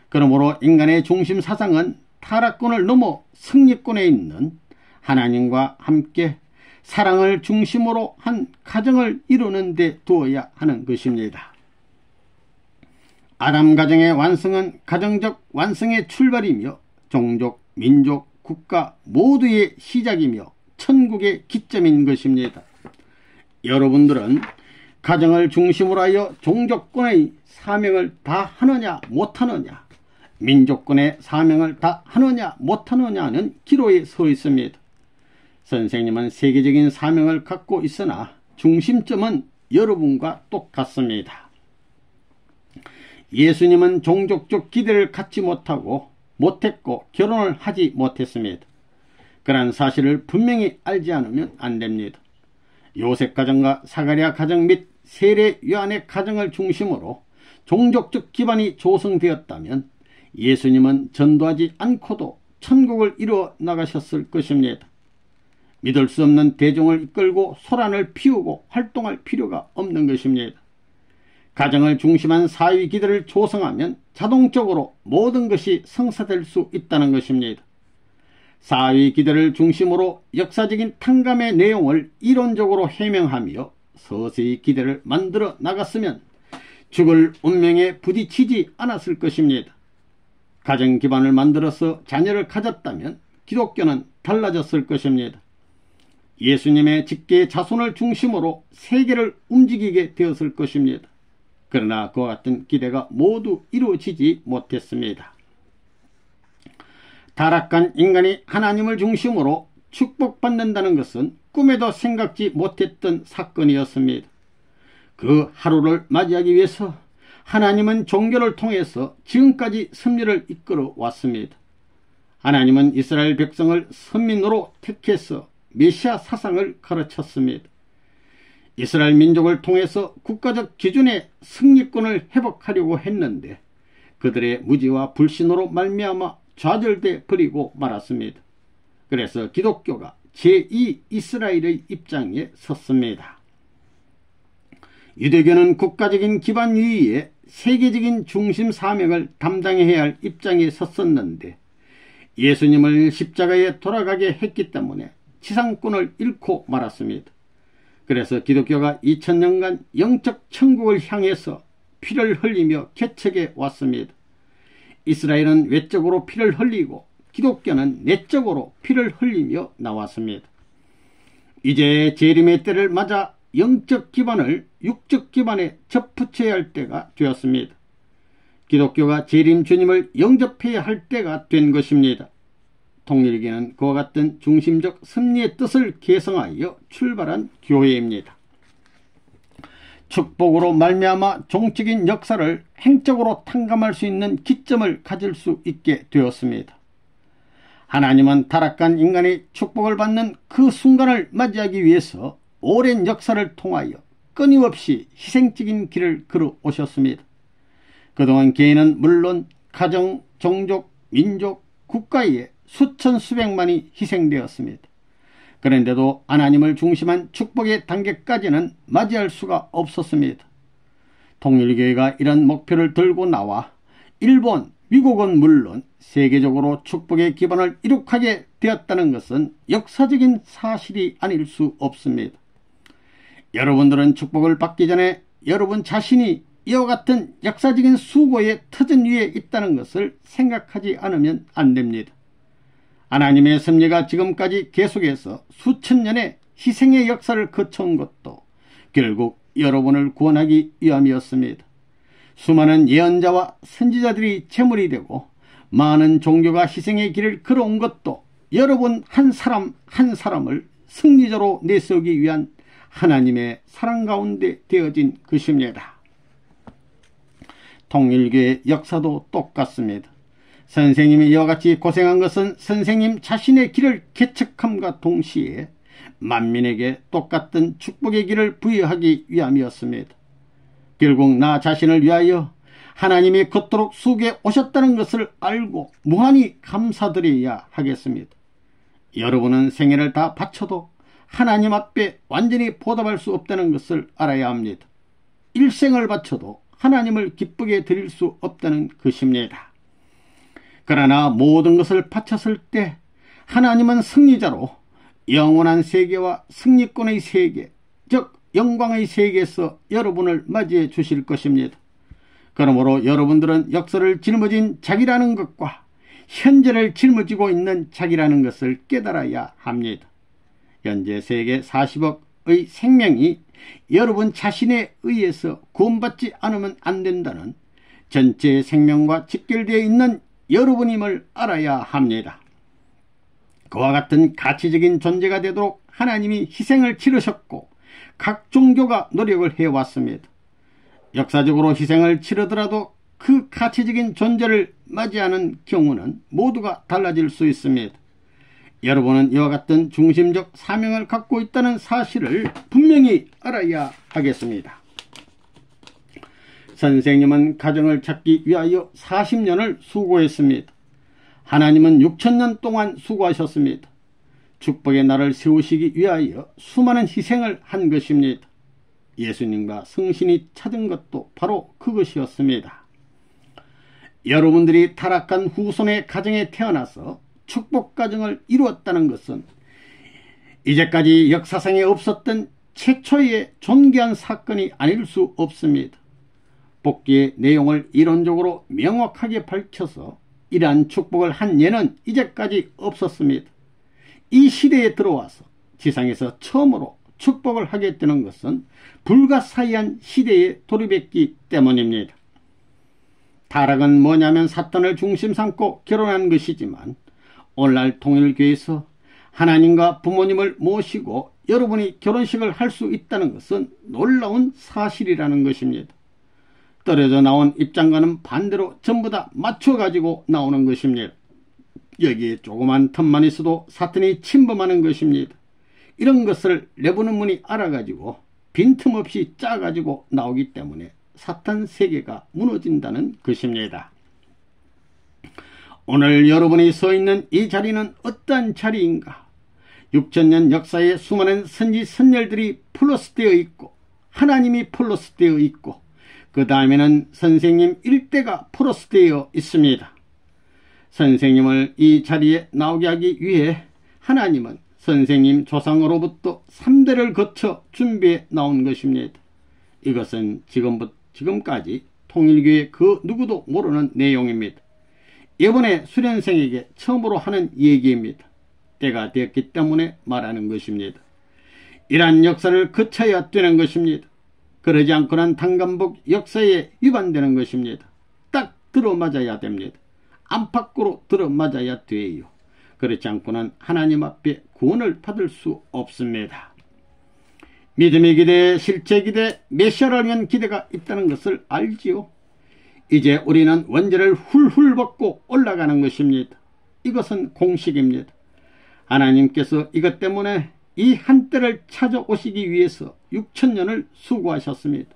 그러므로 인간의 중심 사상은 타락권을 넘어 승리권에 있는 하나님과 함께 사랑을 중심으로 한 가정을 이루는 데 두어야 하는 것입니다. 아담 가정의 완성은 가정적 완성의 출발이며 종족, 민족, 국가 모두의 시작이며 천국의 기점인 것입니다. 여러분들은 가정을 중심으로 하여 종족권의 사명을 다 하느냐 못하느냐, 민족권의 사명을 다 하느냐 못하느냐는 기로에 서 있습니다. 선생님은 세계적인 사명을 갖고 있으나 중심점은 여러분과 똑같습니다. 예수님은 종족적 기대를 갖지 못했고 결혼을 하지 못했습니다. 그러한 사실을 분명히 알지 않으면 안 됩니다. 요셉 가정과 사가랴 가정 및 세례 요한의 가정을 중심으로 종족적 기반이 조성되었다면 예수님은 전도하지 않고도 천국을 이루어 나가셨을 것입니다. 믿을 수 없는 대중을 이끌고 소란을 피우고 활동할 필요가 없는 것입니다. 가정을 중심한 사회 기대를 조성하면 자동적으로 모든 것이 성사될 수 있다는 것입니다. 사회 기대를 중심으로 역사적인 탕감의 내용을 이론적으로 해명하며 서서히 기대를 만들어 나갔으면 죽을 운명에 부딪히지 않았을 것입니다. 가정 기반을 만들어서 자녀를 가졌다면 기독교는 달라졌을 것입니다. 예수님의 직계 자손을 중심으로 세계를 움직이게 되었을 것입니다. 그러나 그와 같은 기대가 모두 이루어지지 못했습니다. 타락한 인간이 하나님을 중심으로 축복받는다는 것은 꿈에도 생각지 못했던 사건이었습니다. 그 하루를 맞이하기 위해서 하나님은 종교를 통해서 지금까지 섭리를 이끌어 왔습니다. 하나님은 이스라엘 백성을 선민으로 택해서 메시아 사상을 가르쳤습니다. 이스라엘 민족을 통해서 국가적 기준의 승리권을 회복하려고 했는데 그들의 무지와 불신으로 말미암아 좌절돼 버리고 말았습니다. 그래서 기독교가 제2 이스라엘의 입장에 섰습니다. 유대교는 국가적인 기반 위에 세계적인 중심 사명을 담당해야 할 입장에 섰었는데 예수님을 십자가에 돌아가게 했기 때문에 지상권을 잃고 말았습니다. 그래서 기독교가 2000년간 영적 천국을 향해서 피를 흘리며 개척해 왔습니다. 이스라엘은 외적으로 피를 흘리고 기독교는 내적으로 피를 흘리며 나왔습니다. 이제 재림의 때를 맞아 영적 기반을 육적 기반에 접붙여야 할 때가 되었습니다. 기독교가 재림 주님을 영접해야 할 때가 된 것입니다. 통일교는 그와 같은 중심적 섭리의 뜻을 개성하여 출발한 교회입니다. 축복으로 말미암아 종적인 역사를 행적으로 탕감할 수 있는 기점을 가질 수 있게 되었습니다. 하나님은 타락한 인간이 축복을 받는 그 순간을 맞이하기 위해서 오랜 역사를 통하여 끊임없이 희생적인 길을 걸어 오셨습니다. 그동안 개인은 물론 가정, 종족, 민족, 국가에 수천 수백만이 희생되었습니다. 그런데도 하나님을 중심한 축복의 단계까지는 맞이할 수가 없었습니다. 통일교회가 이런 목표를 들고 나와 일본, 미국은 물론 세계적으로 축복의 기반을 이룩하게 되었다는 것은 역사적인 사실이 아닐 수 없습니다. 여러분들은 축복을 받기 전에 여러분 자신이 이와 같은 역사적인 수고의 터전 위에 있다는 것을 생각하지 않으면 안 됩니다. 하나님의 섭리가 지금까지 계속해서 수천 년의 희생의 역사를 거쳐온 것도 결국 여러분을 구원하기 위함이었습니다. 수많은 예언자와 선지자들이 제물이 되고 많은 종교가 희생의 길을 걸어온 것도 여러분 한 사람 한 사람을 승리자로 내세우기 위한 하나님의 사랑 가운데 되어진 것입니다. 통일교의 역사도 똑같습니다. 선생님이 이와 같이 고생한 것은 선생님 자신의 길을 개척함과 동시에 만민에게 똑같은 축복의 길을 부여하기 위함이었습니다. 결국 나 자신을 위하여 하나님이 그토록 수고해 오셨다는 것을 알고 무한히 감사드려야 하겠습니다. 여러분은 생애를 다 바쳐도 하나님 앞에 완전히 보답할 수 없다는 것을 알아야 합니다. 일생을 바쳐도 하나님을 기쁘게 드릴 수 없다는 것입니다. 그러나 모든 것을 바쳤을 때 하나님은 승리자로 영원한 세계와 승리권의 세계, 즉 영광의 세계에서 여러분을 맞이해 주실 것입니다. 그러므로 여러분들은 역사를 짊어진 자기라는 것과 현재를 짊어지고 있는 자기라는 것을 깨달아야 합니다. 현재 세계 40억의 생명이 여러분 자신에 의해서 구원받지 않으면 안 된다는 전체 생명과 직결되어 있는 여러분임을 알아야 합니다. 그와 같은 가치적인 존재가 되도록 하나님이 희생을 치르셨고 각 종교가 노력을 해왔습니다. 역사적으로 희생을 치르더라도 그 가치적인 존재를 맞이하는 경우는 모두가 달라질 수 있습니다. 여러분은 이와 같은 중심적 사명을 갖고 있다는 사실을 분명히 알아야 하겠습니다. 선생님은 가정을 찾기 위하여 40년을 수고했습니다. 하나님은 6000년 동안 수고하셨습니다. 축복의 날을 세우시기 위하여 수많은 희생을 한 것입니다. 예수님과 성신이 찾은 것도 바로 그것이었습니다. 여러분들이 타락한 후손의 가정에 태어나서 축복 가정을 이루었다는 것은 이제까지 역사상에 없었던 최초의 존귀한 사건이 아닐 수 없습니다. 복귀의 내용을 이론적으로 명확하게 밝혀서 이러한 축복을 한 예는 이제까지 없었습니다. 이 시대에 들어와서 지상에서 처음으로 축복을 하게 되는 것은 불가사의한 시대에 돌입했기 때문입니다. 타락은 뭐냐면 사탄을 중심 삼고 결혼한 것이지만 오늘날 통일교에서 하나님과 부모님을 모시고 여러분이 결혼식을 할 수 있다는 것은 놀라운 사실이라는 것입니다. 떨어져 나온 입장과는 반대로 전부 다 맞춰가지고 나오는 것입니다. 여기에 조그만 틈만 있어도 사탄이 침범하는 것입니다. 이런 것을 내부는 알아가지고 빈틈없이 짜가지고 나오기 때문에 사탄 세계가 무너진다는 것입니다. 오늘 여러분이 서 있는 이 자리는 어떠한 자리인가? 6천년 역사에 수많은 선지 선열들이 플러스되어 있고 하나님이 플러스되어 있고 그 다음에는 선생님 일대가 플러스되어 있습니다. 선생님을 이 자리에 나오게 하기 위해 하나님은 선생님 조상으로부터 3대를 거쳐 준비해 나온 것입니다. 이것은 지금까지 통일교의 그 누구도 모르는 내용입니다. 이번에 수련생에게 처음으로 하는 얘기입니다. 때가 되었기 때문에 말하는 것입니다. 이러한 역사를 거쳐야 되는 것입니다. 그러지 않고는 당간복 역사에 위반되는 것입니다. 딱 들어맞아야 됩니다. 안팎으로 들어맞아야 돼요. 그렇지 않고는 하나님 앞에 구원을 받을 수 없습니다. 믿음의 기대, 실제 기대, 메시아를 위한 기대가 있다는 것을 알지요. 이제 우리는 원죄를 훌훌 벗고 올라가는 것입니다. 이것은 공식입니다. 하나님께서 이것 때문에 이 한때를 찾아오시기 위해서 6천년을 수고하셨습니다.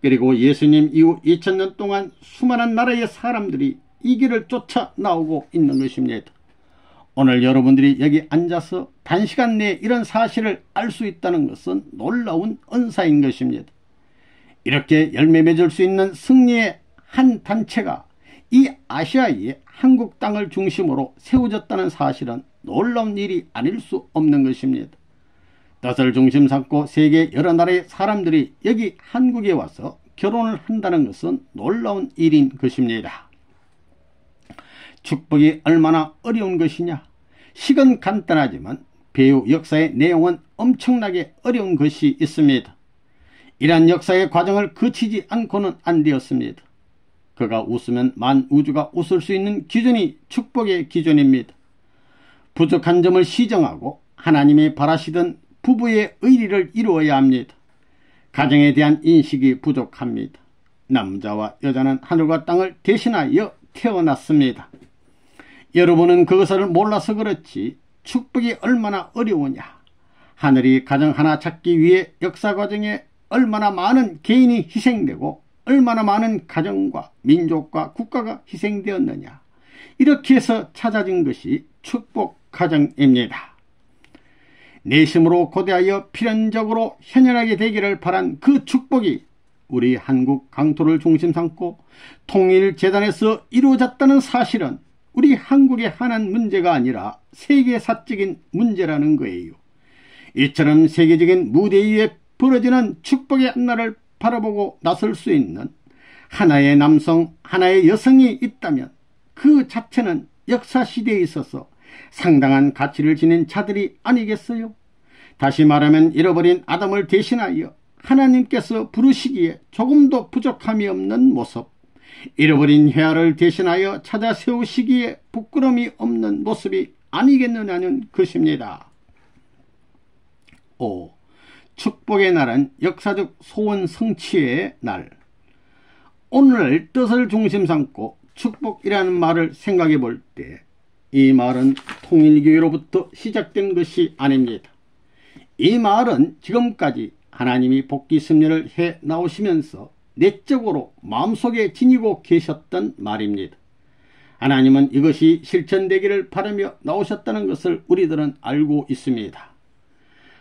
그리고 예수님 이후 2000년 동안 수많은 나라의 사람들이 이 길을 쫓아 나오고 있는 것입니다. 오늘 여러분들이 여기 앉아서 단시간 내에 이런 사실을 알 수 있다는 것은 놀라운 은사인 것입니다. 이렇게 열매 맺을 수 있는 승리의 한 단체가 이 아시아의 한국 땅을 중심으로 세워졌다는 사실은 놀라운 일이 아닐 수 없는 것입니다. 뜻을 중심 삼고 세계 여러 나라의 사람들이 여기 한국에 와서 결혼을 한다는 것은 놀라운 일인 것입니다. 축복이 얼마나 어려운 것이냐? 식은 간단하지만 배후 역사의 내용은 엄청나게 어려운 것이 있습니다. 이러한 역사의 과정을 거치지 않고는 안 되었습니다. 그가 웃으면 만우주가 웃을 수 있는 기준이 축복의 기준입니다. 부족한 점을 시정하고 하나님이 바라시던 부부의 의리를 이루어야 합니다. 가정에 대한 인식이 부족합니다. 남자와 여자는 하늘과 땅을 대신하여 태어났습니다. 여러분은 그것을 몰라서 그렇지 축복이 얼마나 어려우냐. 하늘이 가정 하나 찾기 위해 역사 과정에 얼마나 많은 개인이 희생되고 얼마나 많은 가정과 민족과 국가가 희생되었느냐. 이렇게 해서 찾아진 것이 축복 가정입니다. 내심으로 고대하여 필연적으로 현현하게 되기를 바란 그 축복이 우리 한국 강토를 중심 삼고 통일재단에서 이루어졌다는 사실은 우리 한국의 하나의 문제가 아니라 세계사적인 문제라는 거예요. 이처럼 세계적인 무대 위에 벌어지는 축복의 한날을 바라보고 나설 수 있는 하나의 남성, 하나의 여성이 있다면 그 자체는 역사시대에 있어서 상당한 가치를 지닌 자들이 아니겠어요? 다시 말하면 잃어버린 아담을 대신하여 하나님께서 부르시기에 조금도 부족함이 없는 모습, 잃어버린 헤아를 대신하여 찾아 세우시기에 부끄러움이 없는 모습이 아니겠느냐는 것입니다. 5. 축복의 날은 역사적 소원 성취의 날. 오늘 뜻을 중심 삼고 축복이라는 말을 생각해 볼 때 이 말은 통일교회로부터 시작된 것이 아닙니다. 이 말은 지금까지 하나님이 복귀 섭리를 해 나오시면서 내적으로 마음속에 지니고 계셨던 말입니다. 하나님은 이것이 실천되기를 바라며 나오셨다는 것을 우리들은 알고 있습니다.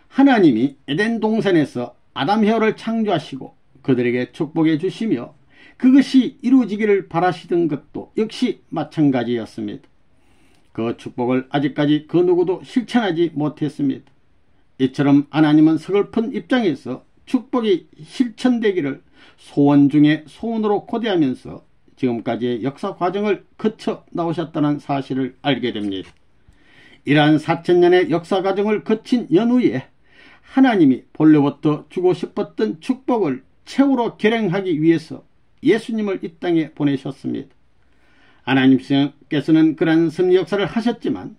하나님이 에덴 동산에서 아담 헤어를 창조하시고 그들에게 축복해 주시며 그것이 이루어지기를 바라시던 것도 역시 마찬가지였습니다. 그 축복을 아직까지 그 누구도 실천하지 못했습니다. 이처럼 하나님은 서글픈 입장에서 축복이 실천되기를 소원 중에 소원으로 고대하면서 지금까지의 역사 과정을 거쳐 나오셨다는 사실을 알게 됩니다. 이러한 4000년의 역사 과정을 거친 연후에 하나님이 본래부터 주고 싶었던 축복을 최후로 결행하기 위해서 예수님을 이 땅에 보내셨습니다. 하나님께서는 그러한 섭리 역사를 하셨지만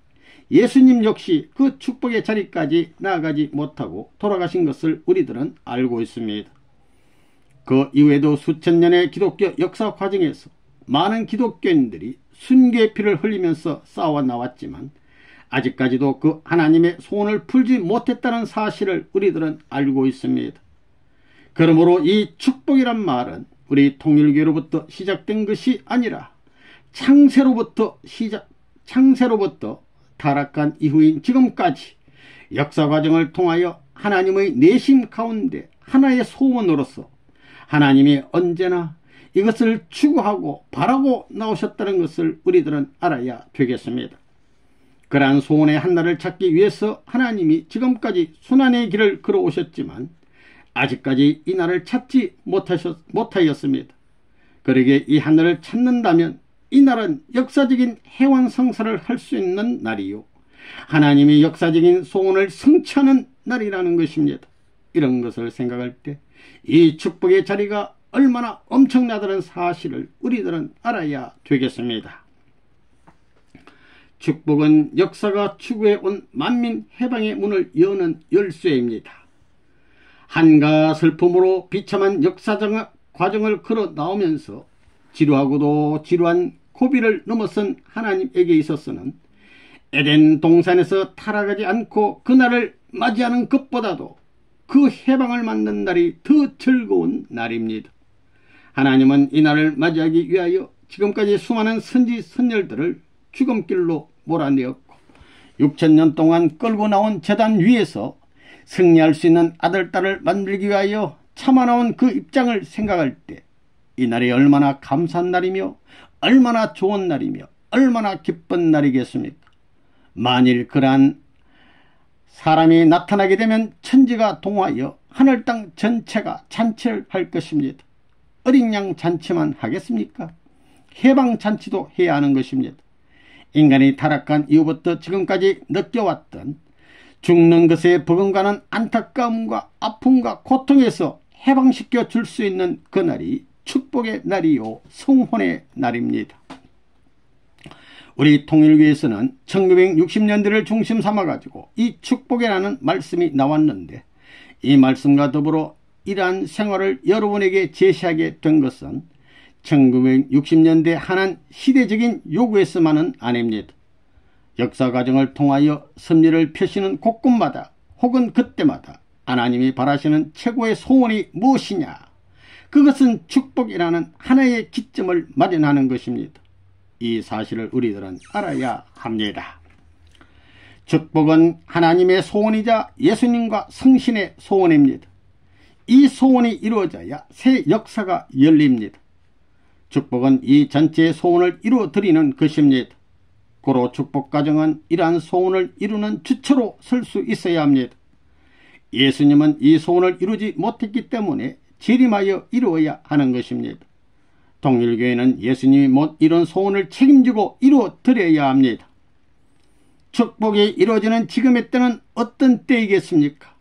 예수님 역시 그 축복의 자리까지 나아가지 못하고 돌아가신 것을 우리들은 알고 있습니다. 그 이후에도 수천 년의 기독교 역사 과정에서 많은 기독교인들이 순교의 피를 흘리면서 싸워 나왔지만 아직까지도 그 하나님의 소원을 풀지 못했다는 사실을 우리들은 알고 있습니다. 그러므로 이 축복이란 말은 우리 통일교로부터 시작된 것이 아니라 창세로부터 타락한 이후인 지금까지 역사 과정을 통하여 하나님의 내심 가운데 하나의 소원으로서 하나님이 언제나 이것을 추구하고 바라고 나오셨다는 것을 우리들은 알아야 되겠습니다. 그러한 소원의 한날을 찾기 위해서 하나님이 지금까지 순환의 길을 걸어오셨지만 아직까지 이 날을 찾지 못하였습니다. 그러기에 이 하늘을 찾는다면 이 날은 역사적인 해완성사를 할 수 있는 날이요, 하나님이 역사적인 소원을 성취하는 날이라는 것입니다. 이런 것을 생각할 때 이 축복의 자리가 얼마나 엄청나다는 사실을 우리들은 알아야 되겠습니다. 축복은 역사가 추구해온 만민 해방의 문을 여는 열쇠입니다. 한가 슬픔으로 비참한 역사적 과정을 걸어 나오면서 지루하고도 지루한 고비를 넘어선 하나님에게 있어서는 에덴 동산에서 타락하지 않고 그날을 맞이하는 것보다도 그 해방을 맞는 날이 더 즐거운 날입니다. 하나님은 이 날을 맞이하기 위하여 지금까지 수많은 선지 선열들을 죽음길로 몰아내었고 6,000년 동안 끌고 나온 제단 위에서 승리할 수 있는 아들, 딸을 만들기 위하여 참아나온 그 입장을 생각할 때 이 날이 얼마나 감사한 날이며 얼마나 좋은 날이며 얼마나 기쁜 날이겠습니까? 만일 그러한 사람이 나타나게 되면 천지가 동하여 하늘 땅 전체가 잔치를 할 것입니다. 어린 양 잔치만 하겠습니까? 해방 잔치도 해야 하는 것입니다. 인간이 타락한 이후부터 지금까지 느껴왔던 죽는 것에 버금가는 안타까움과 아픔과 고통에서 해방시켜 줄 수 있는 그날이 축복의 날이요 성혼의 날입니다. 우리 통일교에서는 1960년대를 중심 삼아가지고 이 축복이라는 말씀이 나왔는데 이 말씀과 더불어 이러한 생활을 여러분에게 제시하게 된 것은 1960년대 한한 시대적인 요구에서만은 아닙니다. 역사 과정을 통하여 섭리를 펴시는 곳곳마다 혹은 그때마다 하나님이 바라시는 최고의 소원이 무엇이냐? 그것은 축복이라는 하나의 기점을 마련하는 것입니다. 이 사실을 우리들은 알아야 합니다. 축복은 하나님의 소원이자 예수님과 성신의 소원입니다. 이 소원이 이루어져야 새 역사가 열립니다. 축복은 이 전체의 소원을 이루어드리는 것입니다. 고로 축복 과정은 이러한 소원을 이루는 주체로 설 수 있어야 합니다. 예수님은 이 소원을 이루지 못했기 때문에 재림하여 이루어야 하는 것입니다. 통일교회는 예수님이 못 이룬 소원을 책임지고 이루어드려야 합니다. 축복이 이루어지는 지금의 때는 어떤 때이겠습니까?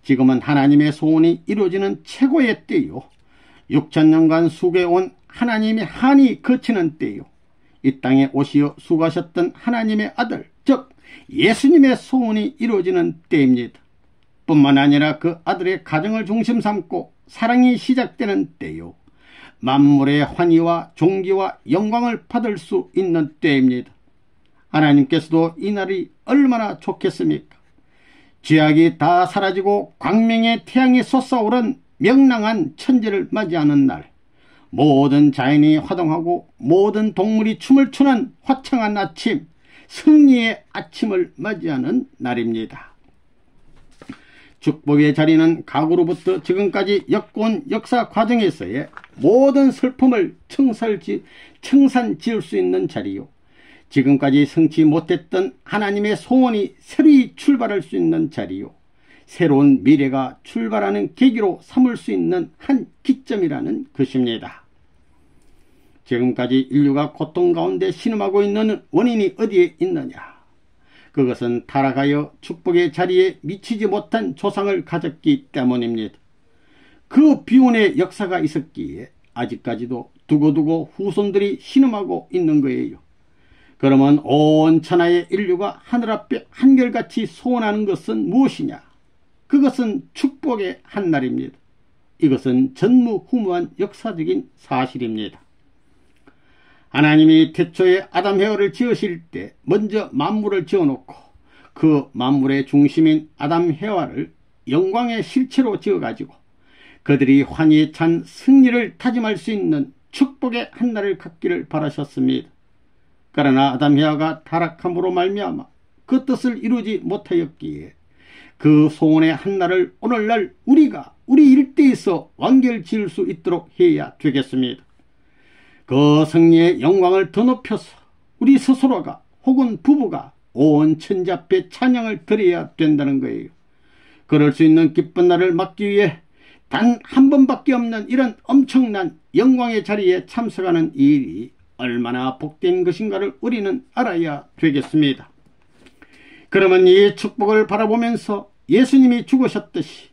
지금은 하나님의 소원이 이루어지는 최고의 때요, 6,000년간 수고해온 하나님의 한이 거치는 때요, 이 땅에 오시어 수고하셨던 하나님의 아들, 즉 예수님의 소원이 이루어지는 때입니다. 뿐만 아니라 그 아들의 가정을 중심 삼고 사랑이 시작되는 때요, 만물의 환희와 존귀와 영광을 받을 수 있는 때입니다. 하나님께서도 이 날이 얼마나 좋겠습니까? 죄악이 다 사라지고 광명의 태양이 솟아오른 명랑한 천지를 맞이하는 날, 모든 자연이 화동하고 모든 동물이 춤을 추는 화창한 아침, 승리의 아침을 맞이하는 날입니다. 축복의 자리는 과거로부터 지금까지 엮어온 역사 과정에서의 모든 슬픔을 청산 지을 수 있는 자리요, 지금까지 성취 못했던 하나님의 소원이 새로이 출발할 수 있는 자리요, 새로운 미래가 출발하는 계기로 삼을 수 있는 한 기점이라는 것입니다. 지금까지 인류가 고통 가운데 신음하고 있는 원인이 어디에 있느냐? 그것은 타락하여 축복의 자리에 미치지 못한 조상을 가졌기 때문입니다. 그 비운의 역사가 있었기에 아직까지도 두고두고 후손들이 신음하고 있는 거예요. 그러면 온 천하의 인류가 하늘 앞에 한결같이 소원하는 것은 무엇이냐? 그것은 축복의 한날입니다. 이것은 전무후무한 역사적인 사실입니다. 하나님이 태초에 아담 헤어를 지으실 때 먼저 만물을 지어놓고 그 만물의 중심인 아담 헤와를 영광의 실체로 지어가지고 그들이 환희에 찬 승리를 다짐할 수 있는 축복의 한날을 갖기를 바라셨습니다. 그러나 아담 헤와가 타락함으로 말미암아 그 뜻을 이루지 못하였기에 그 소원의 한날을 오늘날 우리가 우리 일대에서 완결지을 수 있도록 해야 되겠습니다. 그 승리의 영광을 더 높여서 우리 스스로가 혹은 부부가 온 천지 앞에 찬양을 드려야 된다는 거예요. 그럴 수 있는 기쁜 날을 맞기 위해 단 한 번밖에 없는 이런 엄청난 영광의 자리에 참석하는 이 일이 얼마나 복된 것인가를 우리는 알아야 되겠습니다. 그러면 이 축복을 바라보면서 예수님이 죽으셨듯이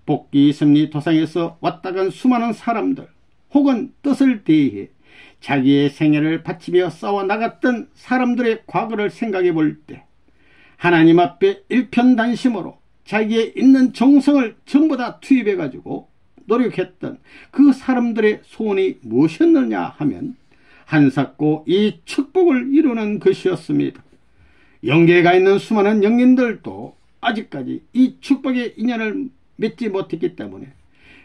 복귀 섭리 도상에서 왔다 간 수많은 사람들 혹은 뜻을 대해 자기의 생애를 바치며 싸워나갔던 사람들의 과거를 생각해 볼 때 하나님 앞에 일편단심으로 자기의 있는 정성을 전부 다 투입해 가지고 노력했던 그 사람들의 소원이 무엇이었느냐 하면 한사코 이 축복을 이루는 것이었습니다. 영계에 가 있는 수많은 영인들도 아직까지 이 축복의 인연을 맺지 못했기 때문에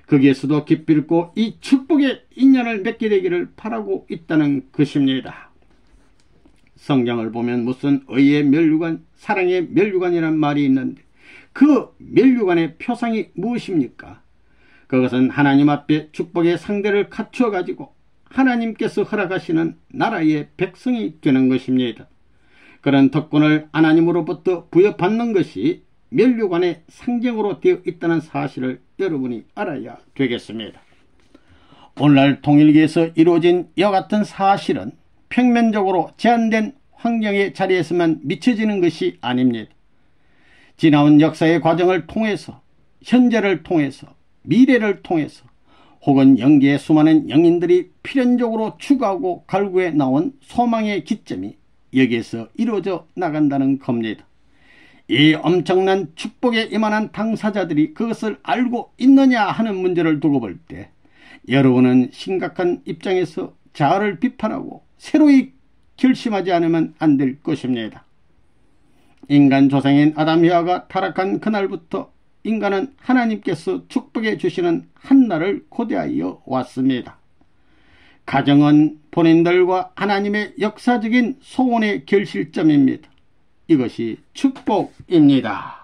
거기에서도 기필코 이 축복의 인연을 맺게 되기를 바라고 있다는 것입니다. 성경을 보면 무슨 의의 면류관, 사랑의 면류관이란 말이 있는데 그 면류관의 표상이 무엇입니까? 그것은 하나님 앞에 축복의 상대를 갖추어 가지고 하나님께서 허락하시는 나라의 백성이 되는 것입니다. 그런 특권을 하나님으로부터 부여받는 것이 면류관의 상징으로 되어 있다는 사실을 여러분이 알아야 되겠습니다. 오늘날 통일계에서 이루어진 이와 같은 사실은 평면적으로 제한된 환경의 자리에서만 미쳐지는 것이 아닙니다. 지나온 역사의 과정을 통해서, 현재를 통해서, 미래를 통해서 혹은 영계의 수많은 영인들이 필연적으로 추구하고 갈구해 나온 소망의 기점이 여기에서 이루어져 나간다는 겁니다. 이 엄청난 축복에 임한한 당사자들이 그것을 알고 있느냐 하는 문제를 두고 볼 때 여러분은 심각한 입장에서 자아를 비판하고 새로이 결심하지 않으면 안 될 것입니다. 인간 조상인 아담 헤와가 타락한 그날부터 인간은 하나님께서 축복해 주시는 한날을 고대하여 왔습니다. 가정은 본인들과 하나님의 역사적인 소원의 결실점입니다. 이것이 축복입니다.